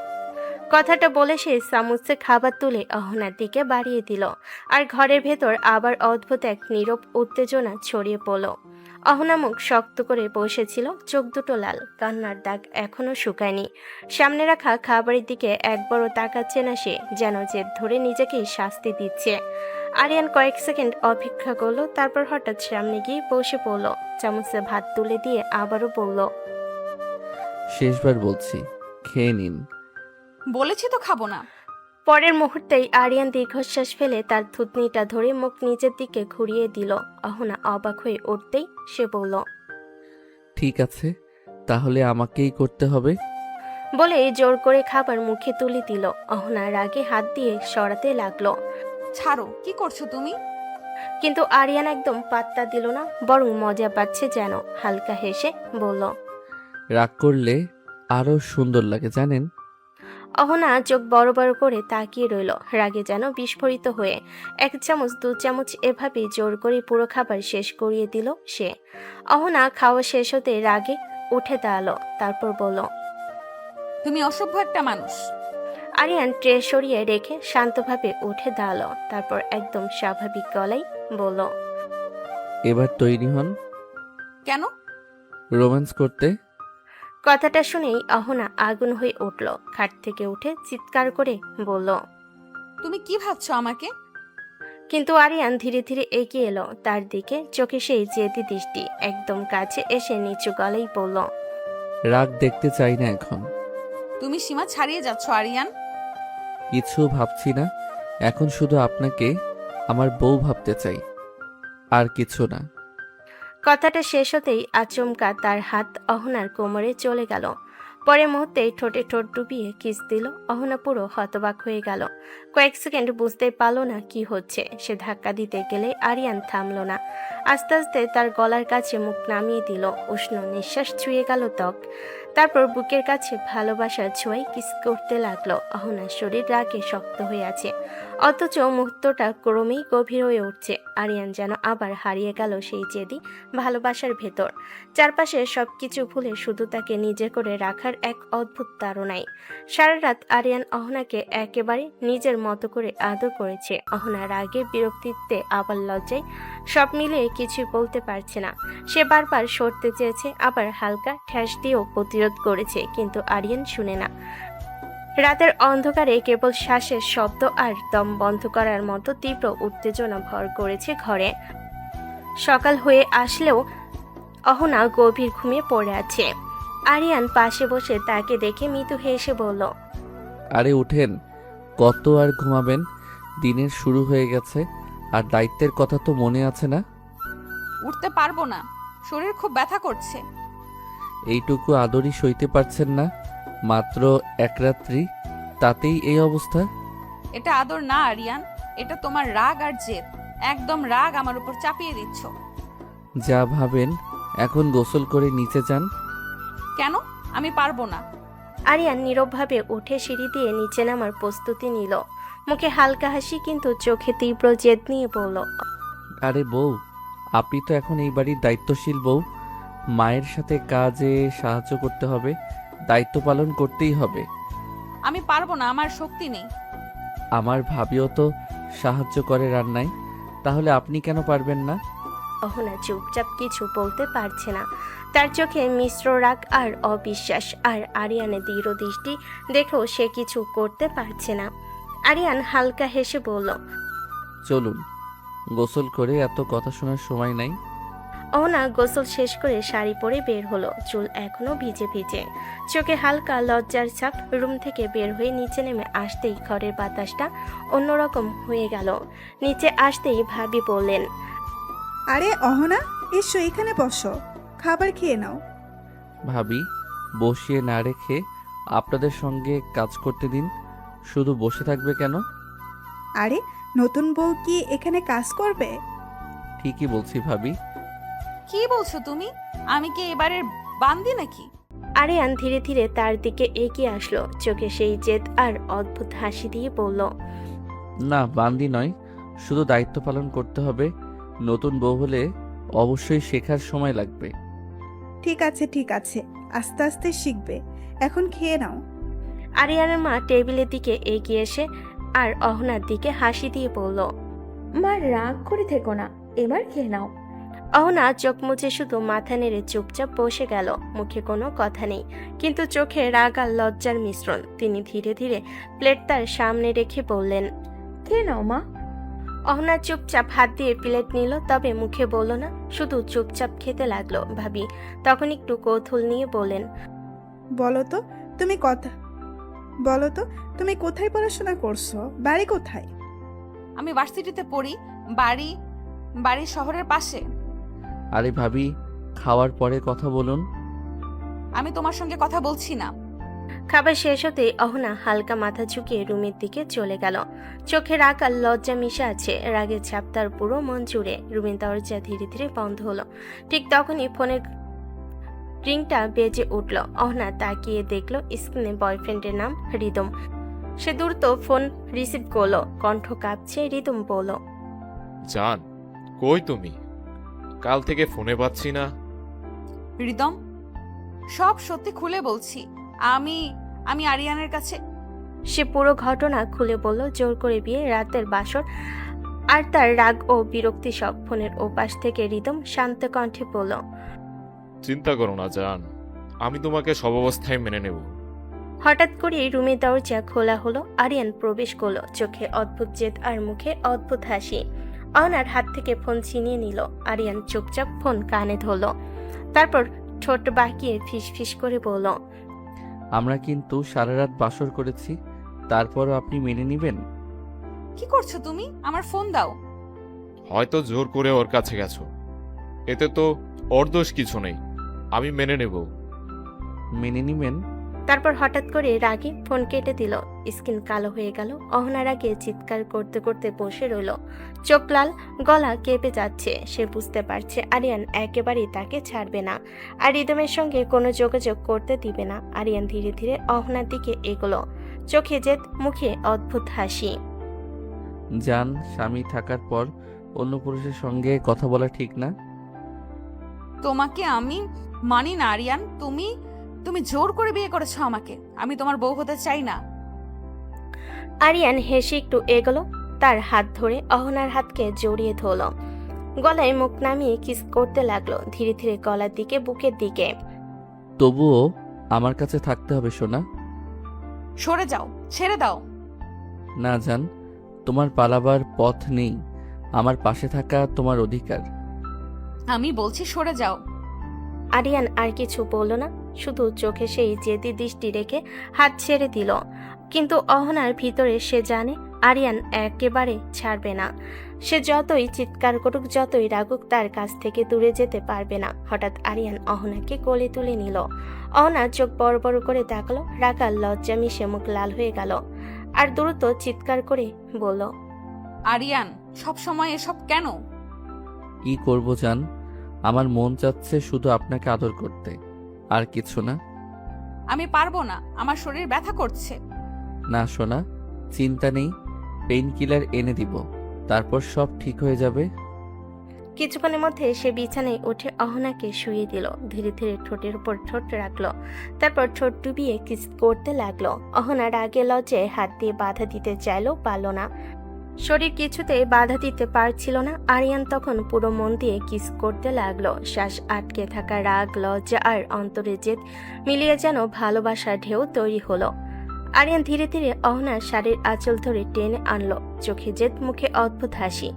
কথাটা বলে সে চামচে খাবার তুলে অহনার দিকে বাড়িয়ে দিল, আর ঘরের ভেতর আবার অদ্ভুত এক নীরব উত্তেজনা ছড়িয়ে পড়ল। অহনা মুখ শক্ত করে বসেছিল, চোখ দুটো লাল, কান্নার দাগ এখনো শুকায়নি। সামনে রাখা খাবারের দিকে একবারও তাকাচ্ছে না সে, যেন জেদ ধরে নিজেকেই শাস্তি দিচ্ছে। আরিয়ান কয়েক সেকেন্ড অপেক্ষা করলো, তারপর হঠাৎ সামনে গিয়ে বসে পড়ল, চামচে ভাত তুলে দিয়ে আবারও বলল। শেষবার বলছি, খেয়ে নিন। বলেছি তো খাবো না। পরের মুহূর্তেই আরিয়ান দীর্ঘশ্বাস ফেলে তার থুতনিটা ধরে মুখ নিজের দিকে ঘুরিয়ে দিল। অহনা অবাক হয়ে উঠতেই সে বলল। ঠিক আছে, তাহলে আমাকেই করতে হবে। বলে জোর করে খাবার মুখে তুলে দিল। অহনা রাগে হাত দিয়ে সরাতে লাগলো, ছাড়ো, কি করছো তুমি? কিন্তু আরিয়ান একদম পাত্তা দিল না, বরং মজা পাচ্ছে যেন। হালকা হেসে বলল। রাগ করলে আরো সুন্দর লাগে জানেন। অহনা চোখ বড় বড় করে তাকিয়ে রইল, রাগে যেন বিস্ফোরিত হয়ে। এক চামচ দু চামচ এভাবেই জোর করে পুরো খাবার শেষ করিয়ে দিল সে। অহনা খাওয়া শেষ হতে রাগে উঠে দাঁড়ালো, তারপর বলল। তুমি অসভ্য একটা মানুষ। আরিয়ান ট্রে সরিয়ে রেখে শান্তভাবে উঠে দাঁড়ালো, তারপর একদম স্বাভাবিক গলায় বলল। এবার তৈরি হন। কেন? রোম্যান্স করতে। কথাটা শুনেই অহনা আগুন হয়ে উঠল, খাট থেকে উঠে চিৎকার করে বলল। তুমি কি ভাবছো আমাকে? কিন্তু আরিয়ান ধীরে ধীরে এগিয়ে এলো তার দিকে, চোখে সেই জেদি দৃষ্টি। একদম কাছে এসে নিচু গলায় বলল। রাগ দেখতে চাই না এখন। তুমি সীমা ছাড়িয়ে যাচ্ছ আরিয়ান। কিছু ভাবছি না, এখন শুধু আপনাকে আমার বউ ভাবতে চাই, আর কিছু না। কথাটা শেষ হতেই আচমকা তার হাত অহনার কোমরে চলে গেল। পরে মুহূর্তেই ঠোঁটে ঠোঁট ডুবিয়ে কিস দিল। অহনা পুরো হতবাক হয়ে গেল, কয়েক সেকেন্ড বুঝতে পারল না কি হচ্ছে। সে ধাক্কা দিতে গেলে আরিয়ান থামলো না, আস্তে আস্তে তার গলার কাছে মুখ নামিয়ে দিল। উষ্ণ নিঃশ্বাস ছুঁয়ে গেল ত্বক, তারপর বুকের কাছে ভালোবাসার ছোঁয়ায় কিস করতে লাগলো। অহনার শরীর রাগে শক্ত হয়ে আছে, অথচ মুহূর্তটা ক্রমেই গভীর হয়ে উঠছে। আরিয়ান যেন আবার হারিয়ে গেল সেই জেদি ভালোবাসার ভেতর। চারপাশে সবকিছু ভুলে শুধু তাকে নিজে করে রাখার এক অদ্ভুত তাড়নায়। সারা রাত আরিয়ান অহনাকে একেবারে নিজের মতো করে আদর করেছে। অহনা রাগে, বিরক্তিতে, আবার লজ্জায়, সব মিলিয়ে কিছুই বলতে পারছে না। সে বারবার সরতে চেয়েছে, আবার হালকা ঠ্যাস দিয়েও প্রতিরোধ করেছে, কিন্তু আরিয়ান শুনে না। রাতের অন্ধকারে কেবল শ্বাসের শব্দ আর দম বন্ধ করার মতো তীব্র উত্তেজনা ভর করেছে ঘরে। সকাল হয়ে আসলেও অহনা গভীর ঘুমিয়ে পড়ে আছে। আরিয়ান পাশে বসে তাকে দেখে মৃদু হেসে বলল। আরে উঠেন, কত আর ঘুমাবেন? দিনের শুরু হয়ে গেছে, আর দায়িত্বের কথা তো মনে আছে না? উঠতে পারবো না, শরীর খুব ব্যথা করছে। এইটুকু আদরই সইতে পারছেন না? মাত্র এক রাত্রি, তাতেই এই অবস্থা? এটা আদর না আরিয়ান, এটা তোমার রাগ আর জেদ। একদম রাগ আমার উপর চাপিয়ে দিচ্ছ। যা ভাবেন, এখন গোসল করে নিচে যান। কেন? আমি পারবো না। আরিয়ান নীরবভাবে উঠে সিঁড়ি দিয়ে নিচে নামার প্রস্তুতি নিল। মুখে হালকা হাসি, কিন্তু চোখে তীব্র জেদ নিয়ে বলল, আরে বউ, আপনি তো এখন এই বাড়ির দায়িত্বশীল বউ। মায়ের সাথে কাজে সাহায্য করতে হবে, দায়িত্ব পালন করতেই হবে। আমি পারবো না, আমার শক্তি নেই। আমার ভাবিও তো সাহায্য করে রান্নায়, তাহলে আপনি কেন পারবেন না? অহনা চুপচাপ, কিছু বলতে পারছে না। তার চোখে মিশ্র রাগ আর অবিশ্বাস, আর আরিয়ানের দৃঢ় দৃষ্টি দেখেও সে কিছু করতে পারছে না। আরিয়ান হালকা হেসে বলল, চলুন, গোসল করে এত কথা শোনার সময় নাই। অহনা গোসল শেষ করে শাড়ি পরে বের হলো, চুল এখনো ভিজে ভিজে, চোখে হালকা লজ্জার ছাপ। রুম থেকে বের হয়ে নিচে নেমে আসতেই ঘরের বাতাসটা অন্যরকম হয়ে গেল। নিচে আসতেই ভাবি বললেন, আরে অহনা, এসো এখানে বসো, খাবার খেয়ে নাও। ভাবি, বসিয়ে না রেখে আপনাদের সঙ্গে কাজ করতে দিন। শুধু বসে থাকবে কেন? আরে নতুন বউ কি এখানে কাজ করবে? ঠিকই বলছি ভাবি। কি বলছো তুমি? আমি কি এবারের বান্দি নাকি? আরিয়ান ধীরে ধীরে তার দিকে এগিয়ে আসলো, চোখে সেই জেদ আর অদ্ভুত হাসি দিয়ে বলল, না, বান্দি নয়, শুধু দায়িত্ব পালন করতে হবে। নতুন বউ হলে অবশ্যই শেখার সময় লাগবে। ঠিক আছে ঠিক আছে, আস্তে আস্তে শিখবে। এখন খেয়ে নাও। আরিয়ানের মা টেবিলের দিকে এগিয়ে এসে আর অহনার দিকে হাসি দিয়ে বলল, মা রাগ করে থেকো না, এবার খেয়ে নাও। অহনা চোখ মুছে শুধু মাথা নেড়ে চুপচাপ বসে গেল, মুখে কোনো কথা নেই, কিন্তু চোখে রাগ আর লজ্জার মিশ্রণ। তিনি ধীরে ধীরে প্লেট তার সামনে রেখে বললেন, খেয়ে নাও মা। অহনা চুপচাপ হাত দিয়ে প্লেট নিল, তবে মুখে বলল না, শুধু চুপচাপ খেতে লাগলো। ভাবি তখন একটু কৌতূহল নিয়ে বললেন, বলো তো তুমি কোথায় পড়াশোনা করছো? বাড়ি কোথায়? আমি ভার্সিটিতে পড়ি। বাড়ি শহরের পাশে। আরে ভাবি, খাওয়ার পরে কথা বলুন। আমি তোমার সঙ্গে কথা বলছি না। খাবার শেষ হতেই অহনা হালকা মাথা ঝুঁকিয়ে রুমের দিকে চলে গেল। চোখে রাগ আর লজ্জা মিশে আছে, রাগের ছাপ তার পুরো মন জুড়ে। রুমের দরজা ধীরে ধীরে বন্ধ হলো। ঠিক তখনই ফোনের রিংটা বেজে উঠল। অহনা তাকিয়ে দেখলো স্ক্রিনে বয়ফ্রেন্ডের নাম রিদম। সে দ্রুত ফোন রিসিভ করলো, কণ্ঠ কাঁপছে। রিদম বলল, জান, কই তুমি? কাল থেকে ফোনে পাচ্ছি না। রিদম, সব সত্যি খুলে বলছি। আমি আরিয়ানের কাছে। সে পুরো ঘটনা খুলে বলল, জোর করে বিয়ে, রাতের বাসর আর তার রাগ ও বিরক্তি সব। ফোনের ওপাশ থেকে রিদম শান্ত কণ্ঠে বলল, চিন্তা করো না জান, আমি তোমাকে সব অবস্থায় মেনে নেব। হঠাৎ করে রুমের দরজা খোলা হলো। আরিয়ান প্রবেশ করলো, চোখে অদ্ভুত জেদ আর মুখে অদ্ভুত হাসি। অহনার হাত থেকে ফোন ছিনিয়ে নিল। আরিয়ান চুপচাপ ফোন কানে ধরলো, তারপর ঠোঁট বাঁকিয়ে ফিস ফিস করে বলল, আমরা কিন্তু সারা রাত বাসর করেছি, তারপরও আপনি মেনে নেবেন? কি করছো তুমি? আমার ফোন দাও। হয়তো জোর করে ওর কাছে গেছো, এতে তো ওর দোষ কিছু নেই। আমি মেনে নেব। মেনে নিবেন? তারপর হঠাৎ করে রাগে ফোন কেটে দিল। স্কিন কালো হয়ে গেল। অহনার আগে চিৎকার করতে করতে বসে রইল, চোখ লাল, গলা কেঁপে যাচ্ছে। সে বুঝতে পারছে আরিয়ান একেবারেই তাকে ছাড়বে না, আর রিদমের সঙ্গে কোনো যোগাযোগ করতে দিবে না। আরিয়ান ধীরে ধীরে অহনার দিকে এগোলো, চোখে জেদ, মুখে অদ্ভুত হাসি। জান, স্বামী থাকার পর অন্য পুরুষের সঙ্গে কথা বলা ঠিক না। তোমাকে আমি মানি না আরিয়ান। তুমি জোর করে বিয়ে করেছো আমাকে। আমি তোমার বউ হতে চাই না। আরিয়ান হেসে একটু এগোলো, তার হাত ধরে অহনার হাতকে জড়িয়ে ধরল, গলায় মুখ নামিয়ে কিস করতে লাগলো, ধীরে ধীরে গলার দিকে, বুকের দিকে। তবুও আমার কাছে থাকতে হবে সোনা। সরে যাও, ছেড়ে দাও। না জান, তোমার পালাবার পথ নেই। আমার পাশে থাকা তোমার অধিকার। আমি বলছি সরে যাও। আরিয়ান আর কিছু বলল না, শুধু চোখে সেই জেদি দৃষ্টি রেখে হাত ছেড়ে দিল। কিন্তু অহনার ভিতরে সে জানে আরিয়ান একেবারে ছাড়বে না। সে যতই চিৎকার করুক, যতই রাগুক, তার কাছ থেকে দূরে যেতে পারবে না। হঠাৎ আরিয়ান অহনাকে কোলে তুলে নিল। অহনা চোখ বড় বড় করে তাকালো। রাগা লজ্জা মিশে মুখ লাল হয়ে গেল আর দ্রুত চিৎকার করে বলল, আরিয়ান, সব সময় এসব কেন? কি করব জান, আমার মন চাচ্ছে শুধু আপনাকে আদর করতে, আর কিছু না। আমি পারবো না, আমার শরীর ব্যথা করছে। না সোনা, চিন্তা নেই, পেইন কিলার এনে দিব, তারপর সব ঠিক হয়ে যাবে। কিছুক্ষণের মধ্যে সে বিছানায় উঠে অহনাকে শুইয়ে দিল। ধীরে ধীরে ঠোঁটের উপর ঠোঁট রাখলো, তারপর ঠোঁট ডুবিয়ে কিস করতে লাগলো। অহনা রাগে লজ্জায় হাত দিয়ে বাধা দিতে চাইলেও পারল না। শরীর কিছুতেই বাধা দিতে পারছিল না। আরিয়ান তখন পুরো মন দিয়ে কিস করতে লাগলো। শ্বাস আটকে থাকা রাগ, লজ্জা আর অন্তরে জেদ মিলিয়ে যেন ভালোবাসার ঢেউ তৈরি হলো। আরিয়ান ধীরে ধীরে অহনার শাড়ির আঁচল ধরে টেনে আনলো। চোখে জেদ, মুখে অদ্ভুত হাসি।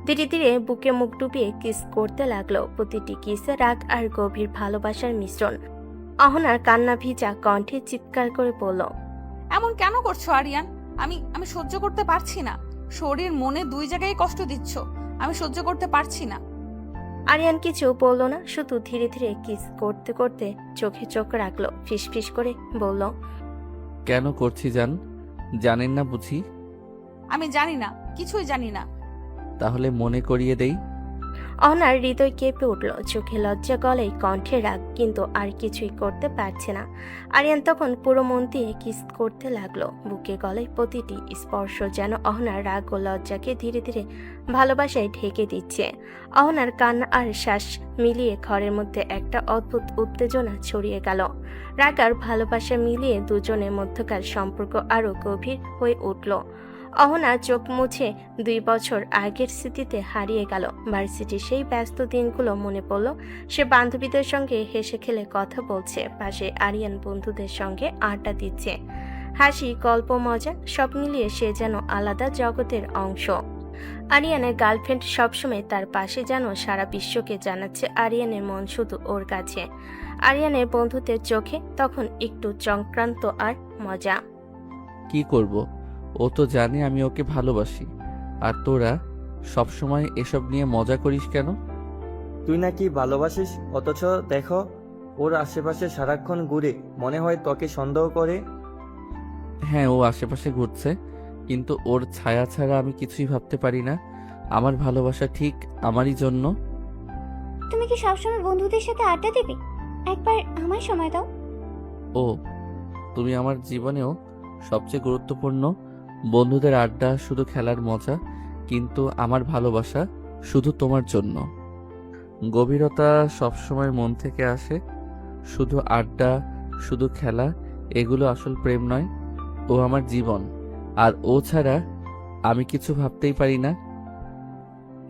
ধীরে ধীরে বুকে মুখ ডুবিয়ে কিস করতে লাগলো। প্রতিটি কিসে রাগ আর গভীর ভালোবাসার মিশ্রণ। অহনার কান্না ভিজা কণ্ঠে চিৎকার করে বলল, এমন কেন করছো আরিয়ান? আমি আমি সহ্য করতে পারছি না। শরীর মনে দুই জায়গায় কষ্ট দিচ্ছ, আমি সহ্য করতে পারছি না। আরিয়ান কিছু বলল না, শুধু ধীরে ধীরে কিস করতে করতে চোখে চোখ রাখলো। ফিসফিস করে বলল, কেন করছি জান, জানেন না বুঝি? আমি জানি না, কিছুই জানি না। তাহলে মনে করিয়ে দেই। অহনার হৃদয় কেঁপে উঠল। চোখে লজ্জা, গলায় কণ্ঠে রাগ, কিন্তু আর কিছুই করতে পারছে না। আরিয়ান তখন পুরো মন দিয়ে কিস করতে লাগলো। বুকে গলায় প্রতিটি স্পর্শ যেন অহনার রাগ ও লজ্জাকে ধীরে ধীরে ভালোবাসায় ঢেকে দিচ্ছে। অহনার কান্না আর শ্বাস মিলিয়ে ঘরের মধ্যে একটা অদ্ভুত উত্তেজনা ছড়িয়ে গেল। রাগ আর ভালোবাসা মিলিয়ে দুজনের মধ্যকার সম্পর্ক আরো গভীর হয়ে উঠল। অহনা চোখ মুছে 2 বছর আগের স্মৃতিতে হারিয়ে গেল। ভার্সিটির সেই ব্যস্ত দিনগুলো মনে পড়ল। সে বান্ধবীদের সঙ্গে হেসে খেলে কথা বলছে, পাশে আরিয়ান বন্ধুদের সঙ্গে আড্ডা দিচ্ছে। হাসি, গল্প, মজা সব মিলিয়ে সে যেন আলাদা জগতের অংশ। আরিয়ানের গার্লফ্রেন্ড সবসময় তার পাশে, যেন সারা বিশ্বকে জানাচ্ছে আরিয়ানের মন শুধু ওর কাছে। আরিয়ানের বন্ধুদের চোখে তখন একটু চক্রান্ত আর মজা। কি করব, ও তো জানে আমি ওকে ভালোবাসি, আর তোরা সবসময় এসব নিয়ে মজা করিস কেন? তুই নাকি ভালোবাসিস, অথচ দেখো ওর আশেপাশে সারাক্ষণ ঘুরে, মনে হয় তোকে সন্দেহ করে। হ্যাঁ, ও আশেপাশে ঘুরছে, কিন্তু ওর ছায়া ছাড়া আমি কিছুই ভাবতে পারি না। আমার ভালোবাসা ঠিক আমারই জন্য। তুমি কি সবসময় বন্ধুদের সাথে আড্ডা দিবে? একবার আমার সময় দাও। ও, তুমি আমার জীবনেও সবচেয়ে গুরুত্বপূর্ণ। বন্ধুদের আড্ডা শুধু খেলার মজা, কিন্তু আমার ভালোবাসা শুধু তোমার জন্য। গভীরতা সবসময় মন থেকে আসে। শুধু আড্ডা, শুধু খেলা, এগুলো আসল প্রেম নয়। ও আমার জীবন, আর ও ছাড়া আমি কিছু ভাবতেই পারি না।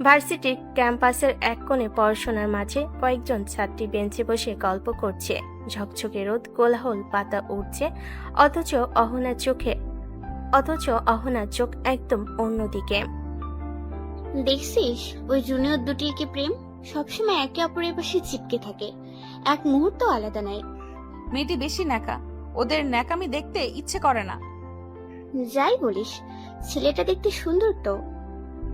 ভার্সিটির ক্যাম্পাসের এক কোণে পড়াশোনার মাঝে কয়েকজন ছাত্রী বেঞ্চে বসে গল্প করছে। ঝকঝকে রোদ, কোলাহল, পাতা উঠছে, অথচ অহনার চোখ একদম অন্যদিকে। দেখছিস ওই জুনিয়র দুটির কি প্রেম, সবসময় একে অপরের পাশে চিপকে থাকে, এক মুহূর্ত আলাদা নাই। মেয়েটি বেশি ন্যাকা, ওদের ন্যাকামি দেখতে ইচ্ছে করে না। যাই বলিস, ছেলেটা দেখতে সুন্দর তো।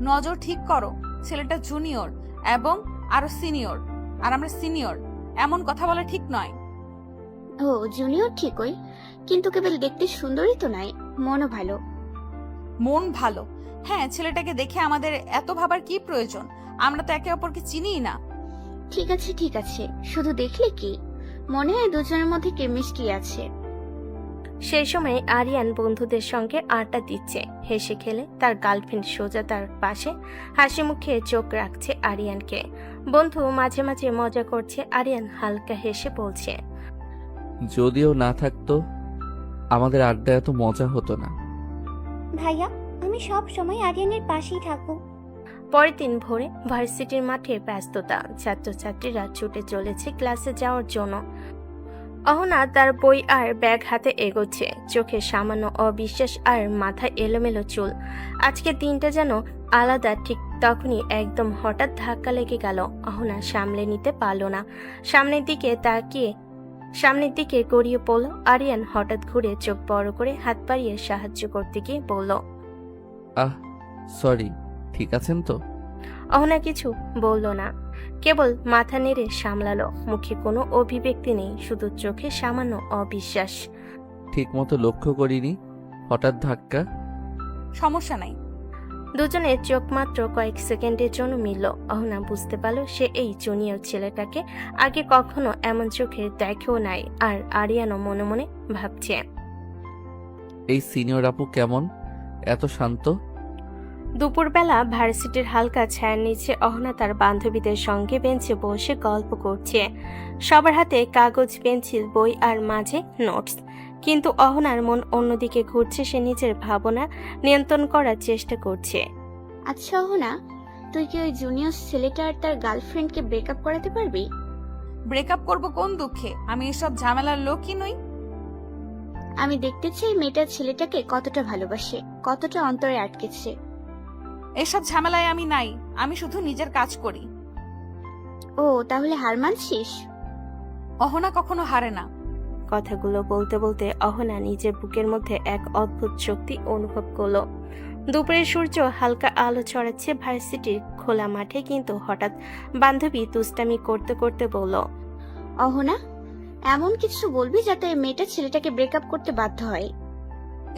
নজর ঠিক করো, ছেলেটা জুনিয়র এবং আরো সিনিয়র, আর আমরা সিনিয়র, এমন কথা বলা ঠিক নয়। ও জুনিয়র ঠিকই, কিন্তু কেবল দেখতে সুন্দরই তো নয়, মনও ভালো। মন ভালো? হ্যাঁ, ছেলেটাকে দেখে আমাদের এত ভাবার কি প্রয়োজন? আমরা তো একে অপরকে চিনিই না। ঠিক আছে ঠিক আছে, শুধু দেখলে কি, মনে হয় দুজনের মধ্যে কেমিস্ট্রি আছে। সেই সময় আরিয়ান বন্ধুদের সঙ্গে আড্ডা দিচ্ছে। হেসে খেলে তার গার্লফ্রেন্ড সোজা তার পাশে হাসি মুখে চোখ রাখছে আরিয়ানকে। বন্ধু মাঝে মাঝে মজা করছে। আরিয়ান হালকা হেসে বলছে, যদিও না থাকতো আমাদের আড্ডা এত মজা হতো না। ভাইয়া, আমি সব সময় আরিয়ানের পাশেই থাকবো। পরের দিন ভোরে ভার্সিটির মাঠে ব্যস্ততা। ছাত্রছাত্রীরা ছুটে চলেছে ক্লাসে যাওয়ার জন্য। অহনা তার বই আর ব্যাগ হাতে এগোচ্ছে, চোখে সামান্য অবিশ্বাস আর মাথায় এলোমেলো চুল। আজকের দিনটা যেন আলাদা। ঠিক তখনই একদম হঠাৎ ধাক্কা লেগে গেল। অহনা সামলে নিতে পারল না। সামনের দিকে গড়িয়ে পড়ল। আরিয়ান হঠাৎ ঘুরে চোখ বড় করে হাত বাড়িয়ে সাহায্য করতে গিয়ে বলল, আহ সরি, ঠিক আছেন তো? অহনা কিছু বলল না, কেবল মাথা নেড়ে সামলালো। মুখে কোনো অভিব্যক্তি নেই, শুধু চোখে সামান্য অবিশ্বাস। ঠিক মতো লক্ষ্য করিনি, হঠাৎ ধাক্কা। সমস্যা নাই। দুজনের চোখ মাত্র কয়েক সেকেন্ডের জন্য মিলল। অহনা বুঝতে পারল সে এই জুনিয়র ছেলেটাকে আগে কখনো এমন চোখে দেখেও নাই। আর আরিয়ানও মনে মনে ভাবছে, এই সিনিয়র আপু কেমন, এত শান্ত? দুপুরবেলা ভার্সিটির হালকা ছায়ার নিচে অহনা তার বান্ধবীদের সঙ্গে বেঞ্চে বসে গল্প করছে। সবার হাতে কাগজ, পেন্সিল, বই আর মাঝে নোটস। কিন্তু অহনার মন অন্যদিকে ঘুরছে। সে নিজের ভাবনা নিয়ন্ত্রণ করার চেষ্টা করছে। আচ্ছা অহনা, তুই কি ওই জুনিয়র ছেলেটা আর তার গার্লফ্রেন্ডকে ব্রেকআপ করাতে পারবি? ব্রেকআপ করব কোন দুঃখে? আমি এসব ঝামেলার লোকই নই। আমি দেখতে চাই মেয়েটা ছেলেটাকে কতটা ভালোবাসে, কতটা অন্তরে আটকেছে। এসব ঝামেলায় আমি নাই, আমি শুধু নিজের কাজ করি। ও তাহলে হার মানছিস? অহনা কখনো হারে না। কথাগুলো বলতে বলতে অহনা নিজের বুকের মধ্যে এক অদ্ভুত শক্তি অনুভব করলো। দুপুরের সূর্য হালকা আলো ছড়াচ্ছে ভার্সিটির খোলা মাঠে। কিন্তু হঠাৎ বান্ধবী দুষ্টামি করতে করতে বলল, অহনা, এমন কিছু বলবি যাতে মেয়েটা ছেলেটাকে ব্রেকআপ করতে বাধ্য হয়।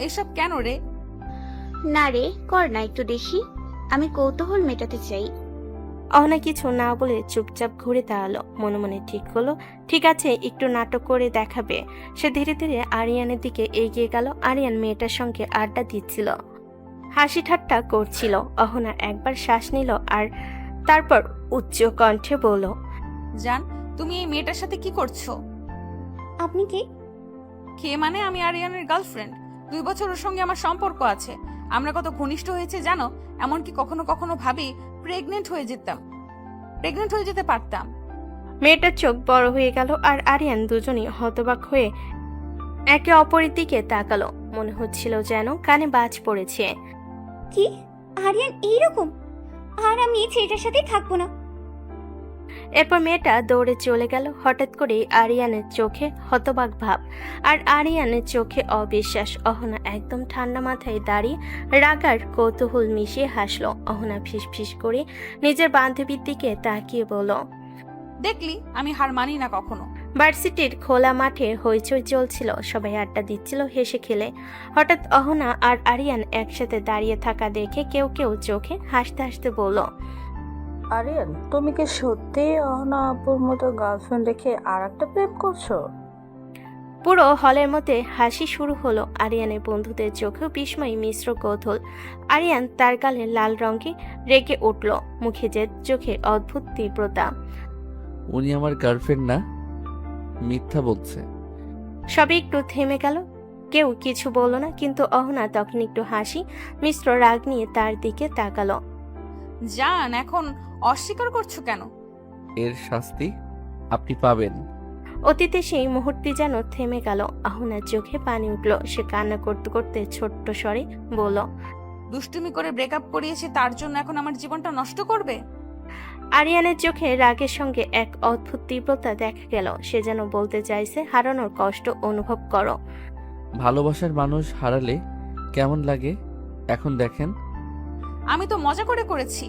এসব কেন রে? না রে, কর না একটু দেখি, আমি কৌতূহল মেটাতে চাই। অহনা কিছু না বলে চুপচাপ ঘুরে দাঁড়ালো। মনে মনে ঠিক হলো, ঠিক আছে, একটু নাটক করে দেখাবে। সে ধীরে ধীরে আরিয়ানের দিকে এগিয়ে গেল। আরিয়ান মেয়েটার সঙ্গে আড্ডা দিচ্ছিল, হাসি ঠাট্টা করছিল। অহনা একবার শ্বাস নিল আর তারপর উচ্চ কণ্ঠে বলল, জান, তুমি এই মেয়েটার সাথে কি করছো? আপনি কি? কে মানে? আমি আরিয়ানের গার্লফ্রেন্ড। 2 বছর ওর সঙ্গে আমার সম্পর্ক আছে। আমরা কত ঘনিষ্ঠ হয়েছে জানো? এমনকি কখনো কখনো ভাবি প্রেগনেন্ট হয়ে যেতে পারতাম। মেয়েটার চোখ বড় হয়ে গেল আর আরিয়ান দুজনই হতবাক হয়ে একে অপরের দিকে তাকালো। মনে হচ্ছিল যেন কানে বাজ পড়েছে। কি আরিয়ান এইরকম? আর আমি এই ছেলেটার সাথে থাকবো না। এরপর মেয়েটা দৌড়ে চলে গেল। হঠাৎ করে আরিয়ানের চোখে হতবাক ভাব আর আরিয়ানের চোখে অবিশ্বাস। অহনা একদম ঠান্ডা মাথায় দাঁড়িয়ে রাগার কৌতূহল মিশিয়ে হাসলো। অহনা ফিসফিস করে নিজের বান্ধবীর দিকে তাকিয়ে বলল, দেখলি, আমি হার মানি না কখনো। ভার্সিটির খোলা মাঠে হইচই চলছিল, সবাই আড্ডা দিচ্ছিল হেসে খেলে। হঠাৎ অহনা আর আরিয়ান একসাথে দাঁড়িয়ে থাকা দেখে কেউ কেউ চোখে হাসতে হাসতে বলল, আরিয়ান, তুমি কি সত্যি অহনা আপুর মতো গার্লফ্রেন্ড রেখে আর একটা প্রেম করছো? পুরো হলের মধ্যে হাসি শুরু হলো। আরিয়ানের বন্ধুদের চোখেও বিস্ময় মিশ্র কৌতূহল। আরিয়ান তার গালে লাল রঙে রেগে উঠল, মুখে জেদ, চোখে অদ্ভুত তীব্রতা। উনি আমার গার্লফ্রেন্ড না, মিথ্যা বলছে। সবে একটু থেমে গেল, কেউ কিছু বলল না। কিন্তু অহনা তখন একটু হাসি মিশ্র রাগ নিয়ে তার দিকে তাকালো। জান, এখন অস্বীকার করছো কেন? এর শাস্তি আপনি পাবেন। অতীতে সেই মুহূর্তে যেন থেমে গেল। অহনার চোখে পানি উঠল। সে কান্না করতে করতে ছোট্ট স্বরে বলল, দুষ্টুমি করে ব্রেকআপ করিয়েছে, তার জন্য এখন আমার জীবনটা নষ্ট করবে? আরিয়ানের চোখে রাগের সঙ্গে এক অদ্ভুত তীব্রতা দেখা গেল। সে যেন বলতে চাইছে, হারানোর কষ্ট অনুভব করো। ভালোবাসার মানুষ হারালে কেমন লাগে এখন দেখেন। আমি তো মজা করে করেছি।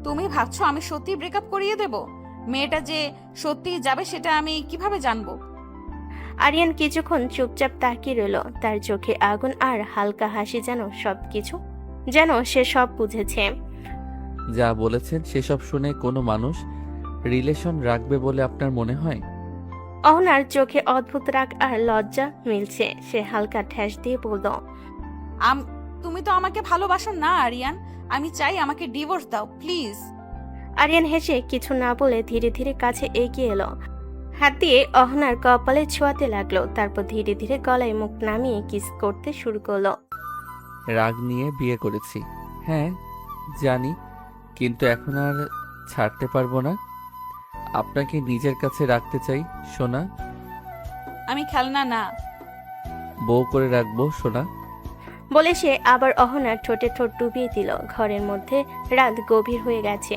তুমি ভাবছো আমি সত্যি ব্রেকআপ করিয়ে দেব? মেয়েটা যে সত্যি যাবে সেটা আমি কিভাবে জানবো? আরিয়ান কিছুক্ষণ চুপচাপ তাকিয়ে রইল। তার চোখে আগুন আর হালকা হাসি, যেন সে সব বুঝেছে। যা বলেছেন সেসব শুনে কোনো মানুষ রিলেশন রাখবে বলে আপনার মনে হয়? অহনার চোখে অদ্ভুত রাগ আর লজ্জা মিলছে। সে হালকা ঠেস দিয়ে বলল, তুমি তো আমাকে ভালোবাসো না আরিয়ান। আমি চাই আমাকে ডিভোর্স দাও, প্লিজ। আরিয়ান হেসে কিছু না বলে ধীরে ধীরে কাছে এগিয়ে এলো। হাত দিয়ে অহনার কপালে ছোঁয়াতে লাগলো। তারপর ধীরে ধীরে গলায় মুখ নামিয়ে কিস করতে শুরু করলো। রাগ নিয়ে বিয়ে করেছি, হ্যাঁ জানি, কিন্তু এখন আর ছাড়তে পারবো না। আপনাকে নিজের কাছে রাখতে চাই সোনা। আমি খেলনা না। বউ করে রাখবো সোনা। বলে সে আবার অহনার ঠোঁটে ঠোঁট ডুবিয়ে দিল। ঘরের মধ্যে রাত গভীর হয়ে গেছে।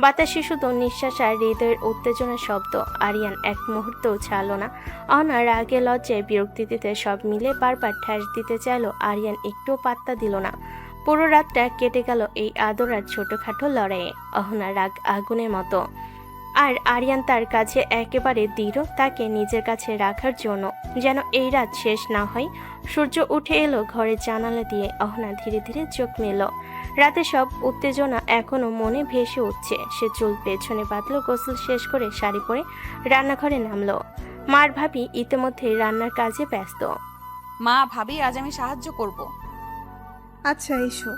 বাতাসে শুধু নিঃশ্বাস আর হৃদয়ের উত্তেজনার শব্দ। আরিয়ান এক মুহূর্তও ছাড়ল না। অহনা রাগে লজ্জায় বিরক্তিতে সব মিলে বারবার ঠ্যাস দিতে চাইল। আরিয়ান একটুও পাত্তা দিল না। পুরো রাতটা কেটে গেল এই আদর আর ছোটখাটো লড়াইয়ে। অহনা রাগ আগুনের মতো, আর আরিয়ান তার কাছে একেবারে দৃঢ়, তাকে নিজের কাছে রাখার জন্য। যেন এই রাত শেষ না হয়। সূর্য উঠে এলো ঘরের জানালা দিয়ে। অহনা ধীরে ধীরে চোখ মেলল। রাতে সব উত্তেজনা এখনো মনে ভেসে উঠছে। সে চুল পেছনে বাঁধল, গোসল শেষ করে শাড়ি পরে রান্নাঘরে নামলো। মার ভাবি ইতিমধ্যে রান্নার কাজে ব্যস্ত। মা, ভাবি, আজ আমি সাহায্য করব। আচ্ছা এসো।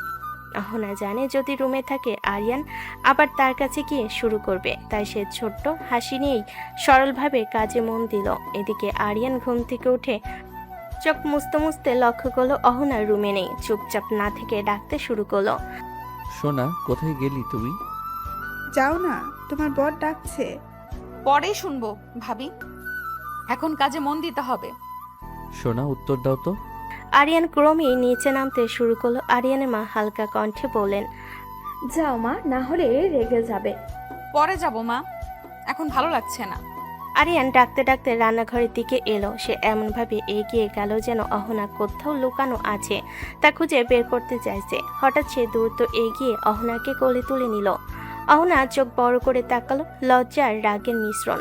অহনা জানে যদি রুমে থাকে আরিয়ান আবার তার কাছে গিয়ে শুরু করবে, তাই সে ছোট্ট হাসি নিয়েই সরলভাবে কাজে মন দিল। এদিকে আরিয়ান ঘুম থেকে উঠে চোখ মুছতে মুছতে লক্ষ্য করলো অহনার রুমে নেই। চুপচাপ না থেকে ডাকতে শুরু করলো। সোনা, কোথায় গেলি তুই? যাও না, তোমার বর ডাকছে। পরেই শুনবো ভাবি, এখন কাজে মন দিতে হবে। সোনা, উত্তর দাও তো। আরিয়ান ক্রমেই নিচে নামতে শুরু করলো। আরিয়ানের মা হালকা কণ্ঠে বললেন, যাও মা, না হলে রেগে যাবে। পরে যাব মা, এখন ভালো লাগছে না। আরিয়ান ডাকতে ডাকতে রান্নাঘরের দিকে এলো। সে এমনভাবে এগিয়ে গেল যেন অহনা কোথাও লুকানো আছে, তা খুঁজে বের করতে চাইছে। হঠাৎ সে দ্রুত এগিয়ে অহনাকে কোলে তুলে নিল। অহনা চোখ বড় করে তাকালো, লজ্জা আর রাগের মিশ্রণ।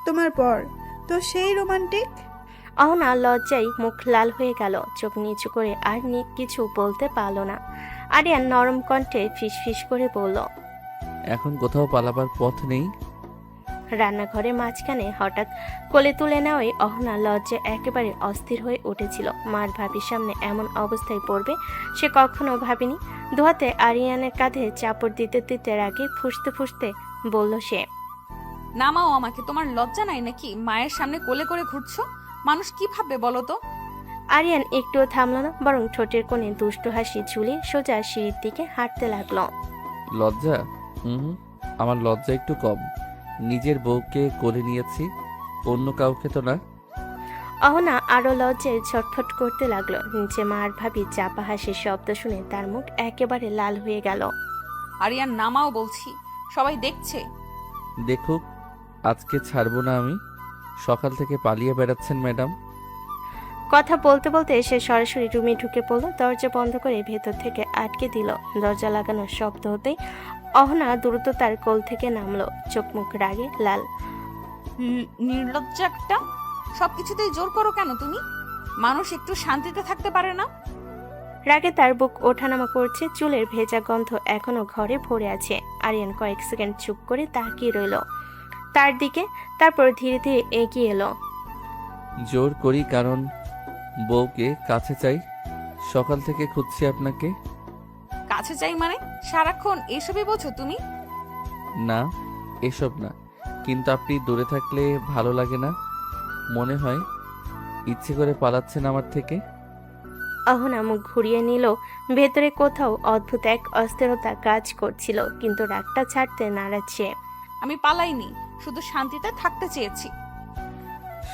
তোমার বর তো সেই রোমান্টিক। অহনা লজ্জায় মুখ লাল হয়ে গেল, চোখ নিচু করে আর কিছু বলতে পারল না। আরিয়ান নরম কণ্ঠে ফিসফিস করে বলল, এখন কোথাও পালাবার পথ নেই? রান্নাঘরের মাঝখানে হঠাৎ কোলে তুলে নেওয়ায় অহনা লজ্জায় একেবারে অস্থির হয়ে উঠেছিল। মার ভাবির সামনে এমন অবস্থায় পড়বে সে কখনো ভাবেনি। দুহাতে আরিয়ানের কাঁধে চাপড় দিতে দিতে রাগে ফুঁসতে ফুঁসতে বলল সে, নামাও আমাকে, তোমার লজ্জা নাই নাকি? মায়ের সামনে কোলে করে ঘুরছো, মানুষ কি ভাববে বলো তো? আরিয়ান একটুও থামল না, বরং ঠোঁটের কোণে দুষ্টু হাসি ঝুলিয়ে সোজা সিঁড়ির দিকে হাঁটতে লাগলো। লজ্জা? আমার লজ্জা একটু কম। নিজের বউকে কোলে নিয়েছি, অন্য কাউকে তো না। অহনা আরো লজ্জায় ছটফট করতে লাগলো। নিচে মার ভাবি চাপা হাসির শব্দ শুনে তার মুখ একেবারে লাল হয়ে গেল। আরিয়ান, নামাও বলছি, সবাই দেখছে। দেখুক, আজকে ছাড়বো না আমি। সকাল থেকে পালিয়ে বেড়াচ্ছেন ম্যাডাম। কথা বলতে বলতে সে সরাসরি রুমে ঢুকে পড়ল। দরজা বন্ধ করে ভেতর থেকে আটকে দিল। দরজা লাগানোর শব্দ হতেই অহনা দ্রুত তার কোল থেকে নামলো, চোখ মুখ রাগে লাল। নির্লজ্জা একটা, সবকিছুতেই জোর করো কেন তুমি? মানুষ একটু শান্তিতে থাকতে পারে না? রাগে তার বুক ওঠানামা করছে, চুলের ভেজা গন্ধ এখনো ঘরে ভরে আছে। আরিয়ান কয়েক সেকেন্ড চুপ করে তাকিয়ে রইল তার দিকে, তারপর ধীরে ধীরে এগিয়ে এলো। জোর করি কারণ বউকে কাছে চাই। সকাল থেকে খুঁজছি আপনাকে। কাছে চাই মানে? সারাক্ষণ এসবই বোঝো তুমি? না, এসব না, কিন্তু আপনি দূরে থাকলে ভালো লাগে না। মনে হয় ইচ্ছে করে পালাচ্ছেন আমার থেকে। অহনা মুখ ঘুরিয়ে নিল। ভেতরে কোথাও অদ্ভুত এক অস্থিরতা কাজ করছিল, কিন্তু রাগটা ছাড়তে নারাজছে। আমি পালাইনি, শুধু শান্তিতে থাকতে চেয়েছি।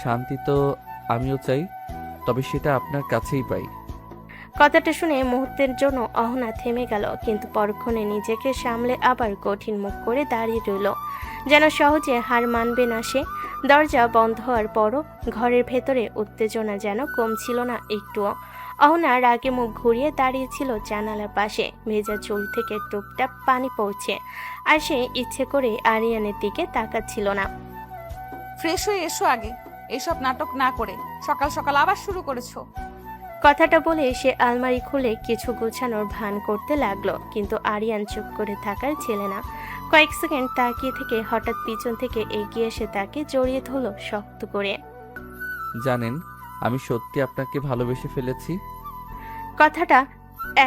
শান্তি তো আমিও চাই, তবে সেটা আপনার কাছেই পাই। কথাটা শুনে মুহূর্তের জন্য অহনা থেমে গেল, কিন্তু পরক্ষণে নিজেকে সামলে আবার কঠিন মুখ করে দাঁড়িয়ে রইল, যেন সহজে হার মানবে না সে। দরজা বন্ধ হওয়ার পরও ঘরের ভেতরে উত্তেজনা যেন কমছিল না একটুও। অহনা রাগে মুখ ঘুরিয়ে দাঁড়িয়েছিল জানালার পাশে। ভেজা চুল থেকে টুপটাপ পানি পড়ছে, আর সে ইচ্ছে করে আরিয়ানের দিকে তাকাচ্ছিল না। ফ্রেশ হয়ে এসো আগে, এসব নাটক না করে। সকাল সকাল আবার শুরু করেছো। কথাটা বলে সে আলমারি খুলে কিছু গোছানোর ভান করতে লাগলো, কিন্তু আরিয়ান চুপ করে থাকার ছেলে না। কয়েক সেকেন্ড তাকিয়ে থেকে হঠাৎ পিছন থেকে এগিয়ে এসে তাকে জড়িয়ে ধরল শক্ত করে। জানেন, আমি সত্যি আপনাকে ভালোবেসে ফেলেছি। কথাটা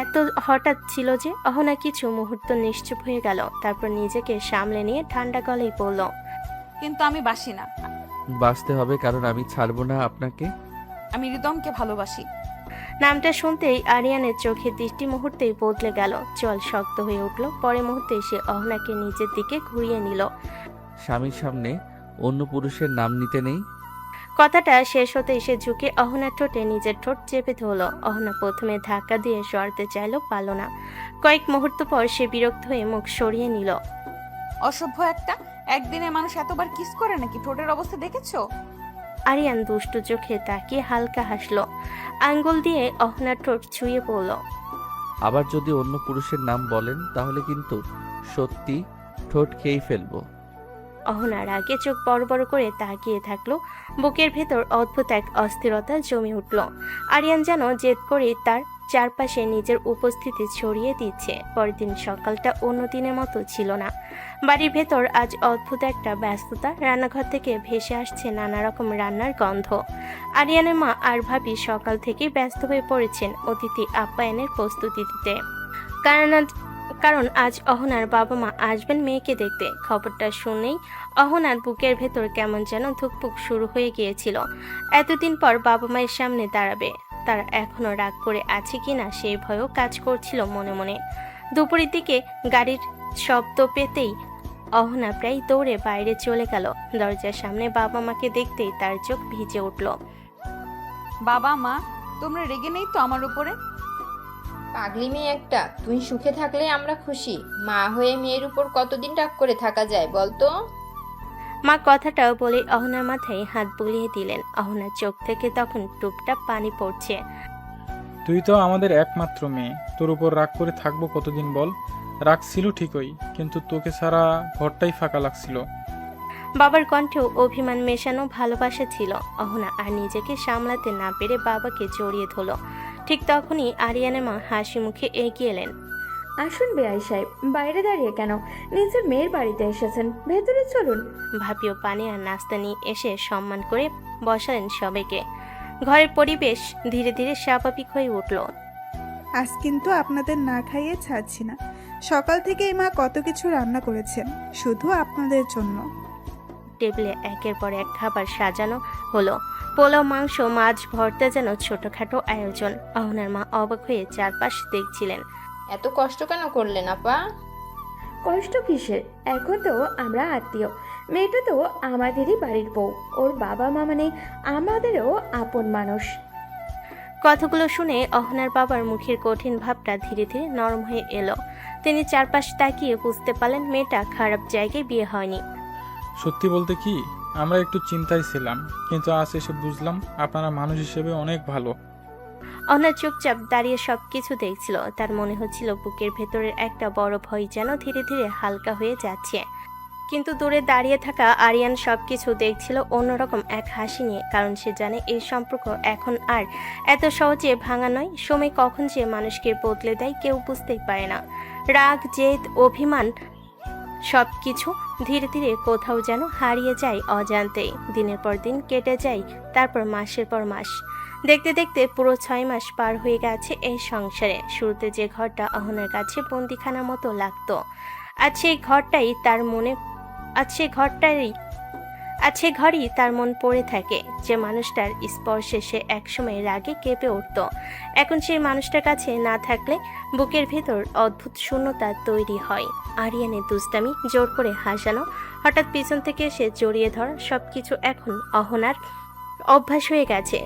এত হঠাৎ ছিল যে অহনা কিছু মুহূর্ত নিশ্চুপ হয়ে গেল, তারপর নিজেকে সামলে নিয়ে ঠান্ডা গলায় বলল, কিন্তু আমি বাসি না। বাঁচতে হবে, কারণ আমি ছাড়বো না আপনাকে। আমি রিদমকে ভালোবাসি। নামটা শুনতেই আরিয়ানের চোখের দৃষ্টি মুহূর্তেই বদলে গেল, চল শক্ত হয়ে উঠল। পরে মুহূর্তে সে অহনাকে নিজের দিকে ঘুরিয়ে নিল। স্বামীর সামনে অন্য পুরুষের নাম নিতে নেই। কথাটা শেষ হতেই সে ঝুঁকে অহনার ঠোঁটে নিজের ঠোঁট চেপে ধরল। অহনা প্রথমে ধাক্কা দিয়ে সরতে চাইল, পারল না। কয়েক মুহূর্ত পর সে বিরক্ত হয়ে মুখ সরিয়ে নিল। অসভ্য একটা, একদিনে মানুষ এতবার কিস করে নাকি? ঠোঁটের অবস্থা দেখেছো? আরিয়ান দুষ্টু চোখে তাকিয়ে হালকা হাসলো, আঙ্গুল দিয়ে অহনার ঠোঁট ছুঁয়ে পড়ল। আবার যদি অন্য পুরুষের নাম বলেন তাহলে কিন্তু সত্যি ঠোঁট খেয়েই ফেলবো। অহনার আগে চোখ বড় বড় করে তাকিয়ে থাকলো। বুকের ভেতর অদ্ভুত এক অস্থিরতা জমে উঠল। আরিয়ান যেন জেদ করে তার চারপাশে নিজের উপস্থিতি ছড়িয়ে দিচ্ছে। পরের দিন সকালটা অন্য দিনের মতো ছিল না। বাড়ির ভেতর আজ অদ্ভুত একটা ব্যস্ততা। রান্নাঘর থেকে ভেসে আসছে নানা রকম রান্নার গন্ধ। আরিয়ানের মা আর ভাবি সকাল থেকে ব্যস্ত হয়ে পড়েছেন অতিথি আপ্যায়নের প্রস্তুতি দিতে। কারণ আজ অহনার বাবা মা আসবেন মেয়েকে দেখতে। খবরটা শুনেই অহনার বুকের ভেতর কেমন যেন ধুকপুক শুরু হয়ে গিয়েছিল। এতদিন পর বাবা মায়ের সামনে দাঁড়াবে। তারা এখনো রাগ করে আছে কিনা সেই ভয়ও কাজ করছিল মনে মনে। দুপুরের দিকে গাড়ির শব্দ পেতেই অহনা প্রায় দৌড়ে বাইরে চলে গেল। দরজার সামনে বাবা মাকে দেখতেই তার চোখ ভিজে উঠল। বাবা মা, তোমরা রেগে নেই তো আমার উপরে? পাগলি মেয়ে একটা, তুই সুখে থাকলে আমরা খুশি। মা হয়ে মেয়ের উপর কতদিন রাগ করে থাকা যায় বলতো? মা কথাটাও বলে অহনার মাথায় হাত বুলিয়ে দিলেন। অহনার চোখ থেকে তখন টুপটাপ পানি পড়ছে। তুই তো আমাদের একমাত্র মেয়ে, তোর উপর রাগ করে থাকবো কতদিন বল? রাগ ছিল ঠিকই, কিন্তু তোকে ছাড়া ঘরটাই ফাঁকা লাগছিল। বাবার কণ্ঠেও অভিমান মেশানো ভালোবাসা ছিল। অহনা আর নিজেকে সামলাতে না পেরে বাবাকে জড়িয়ে ধরল। ঠিক তখনই আরিয়ানের মা হাসি মুখে এগিয়ে এলেন। আসুন বেআই সাহেব, বাইরে দাঁড়িয়ে কেন? নিজের মেয়ের বাড়িতে এসেছেন, ভেতরে চলুন। ভাবিও পানি আর নাস্তা নিয়ে এসে সম্মান করে বসালেন সবাইকে। ঘরের পরিবেশ ধীরে ধীরে স্বাভাবিক হয়ে উঠল। আজ কিন্তু আপনাদের না খাইয়ে ছাড়ছি না। সকাল থেকেই মা কত কিছু রান্না করেছেন শুধু আপনাদের জন্য। টেবিলে একের পর এক খাবার সাজানো হলো। পোলাও, মাংস, মাছ, ভর্তা, যেন ছোটখাটো আয়োজন। অহনার মা অবাক হয়ে চারপাশ দেখছিলেন। এত কষ্ট কেন করলেন আপা? কষ্ট কিসের? এখন তো আমরা আত্মীয়। মেয়েটা তো আমাদেরই বাড়ির বউ। ওর বাবা মা মানে আমাদেরও আপন মানুষ। কথাগুলো শুনে অহনার বাবার মুখের কঠিন ভাবটা ধীরে ধীরে নরম হয়ে এলো। তিনি চারপাশ তাকিয়ে বুঝতে পারলেন মেয়েটা খারাপ জায়গায় বিয়ে হয়নি। সত্যি বলতে কি, আমরা একটু চিন্তায় ছিলাম, কিন্তু আজ এসে বুঝলাম আপনারা মানুষ হিসেবে অনেক ভালো। অহনা চুপচাপ দাঁড়িয়ে সবকিছু দেখছিল। তার মনে হচ্ছিল বুকের ভেতরের একটা বড় ভয় যেন ধীরে ধীরে হালকা হয়ে যাচ্ছে। কিন্তু দূরে দাঁড়িয়ে থাকা আরিয়ান সবকিছু দেখছিল অন্যরকম এক হাসি নিয়ে। কারণ সে জানে এই সম্পর্ক এখন আর এত সহজে ভাঙা নয়। সময় কখন যে মানুষকে বদলে দেয় কেউ বুঝতেই পারে না। রাগ, জেদ, অভিমান সবকিছু ধীরে ধীরে কোথাও যেন হারিয়ে যায় অজান্তেই। দিনের পর দিন কেটে যায়, তারপর মাসের পর মাস। দেখতে দেখতে পুরো 6 মাস পার হয়ে গেছে এই সংসারে। শুরুতে যে ঘরটা অহনার কাছে বন্দিখানার মতো লাগতো, আজ সেই ঘরেই তার মন পড়ে থাকে। যে মানুষটার স্পর্শে সে একসময় রাগে কেঁপে উঠত, এখন সেই মানুষটার কাছে না থাকলে বুকের ভেতর অদ্ভুত শূন্যতা তৈরি হয়। আরিয়ানের দুষ্টামি, জোর করে হাসানো, হঠাৎ পিছন থেকে সে জড়িয়ে ধরা, সবকিছু এখন অহনার অভ্যাস হয়ে গেছে।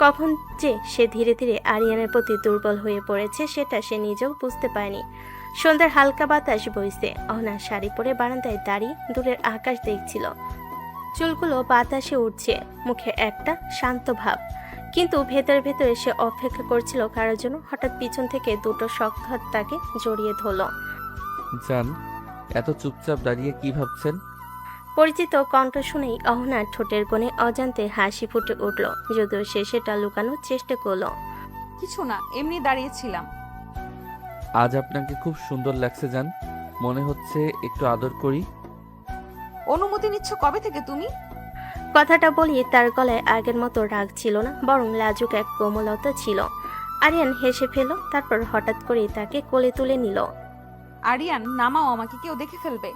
কখন যে সে ধীরে ধীরে আরিয়ানের প্রতি দুর্বল হয়ে পড়েছে সেটা সে নিজেও বুঝতে পারেনি। সন্ধ্যার হালকা বাতাস বইছে। অহনা শাড়ি পরে বারান্দায় দাঁড়িয়ে দূরের আকাশ দেখছিল। চুলগুলো বাতাসে উঠছে, মুখে একটা শান্ত ভাব, কিন্তু ভেতরে ভেতরে সে অপেক্ষা করছিল কারোর জন্য। হঠাৎ পিছন থেকে দুটো শক্ত হাত তাকে জড়িয়ে ধরল। জান, এত চুপচাপ দাঁড়িয়ে কি ভাবছেন? পরিচিত কণ্ঠ শুনেই অহনার ঠোঁটের কোণে অজান্তে হাসি ফুটে উঠল, যদিও সে সেটা লুকানোর চেষ্টা করলো। কিছু না, এমনি দাঁড়িয়েছিলাম। আজ আপনাকে খুব সুন্দর লাগছে জান, মনে হচ্ছে একটু আদর করি। অনুমতি নিচ্ছ কবে থেকে তুমি? কথাটা বলি তার গলায় আগের মতো রাগ ছিল না, বরং লাজুক এক কোমলতা ছিল। আরিয়ান হেসে ফেল, তারপর হঠাৎ করে তাকে কোলে তুলে নিল। আরিয়ান, নামাও, আমাকে কেউ দেখে ফেলবে।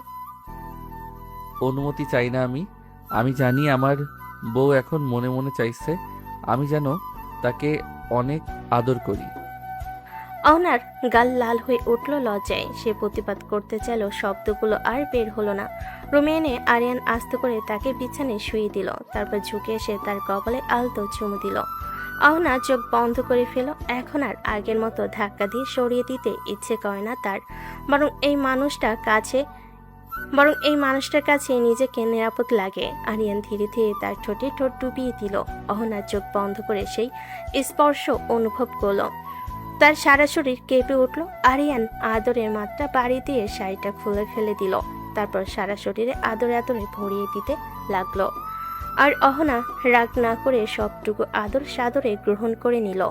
অনুমতি চাই না আমি জানি আমার বউ এখন মনে মনে চাইছে আমি যেন তাকে অনেক আদর করি। অহনার গাল লাল হয়ে উঠল লজ্জায়। সে প্রতিবাদ করতে চাইল, শব্দগুলো আর বের হলো না। রুমে এনে আরিয়ান আস্তে করে তাকে বিছানায় শুয়ে দিল, তারপর ঝুঁকে এসে তার কপালে আলতো চুমু দিল। অহনা চোখ বন্ধ করে ফেল। এখন আর আগের মতো ধাক্কা দিয়ে সরিয়ে দিতে ইচ্ছে করে না তার, বরং এই মানুষটার কাছে নিজেকে নিরাপদ লাগে। আরিয়ান ধীরে ধীরে তার ঠোঁটে ঠোঁট ডুবিয়ে দিল। অহনার চোখ বন্ধ করে সেই স্পর্শ অনুভব করল। তার সারা শরীর কেঁপে উঠল। আরিয়ান আদরের মাত্রা বাড়ি দিয়ে শাড়িটা খুলে ফেলে দিল, তারপর সারা শরীরে আদরে আদরে ভরিয়ে দিতে লাগলো। আর অহনা রাগ না করে সবটুকু আদর সাদরে গ্রহণ করে নিল।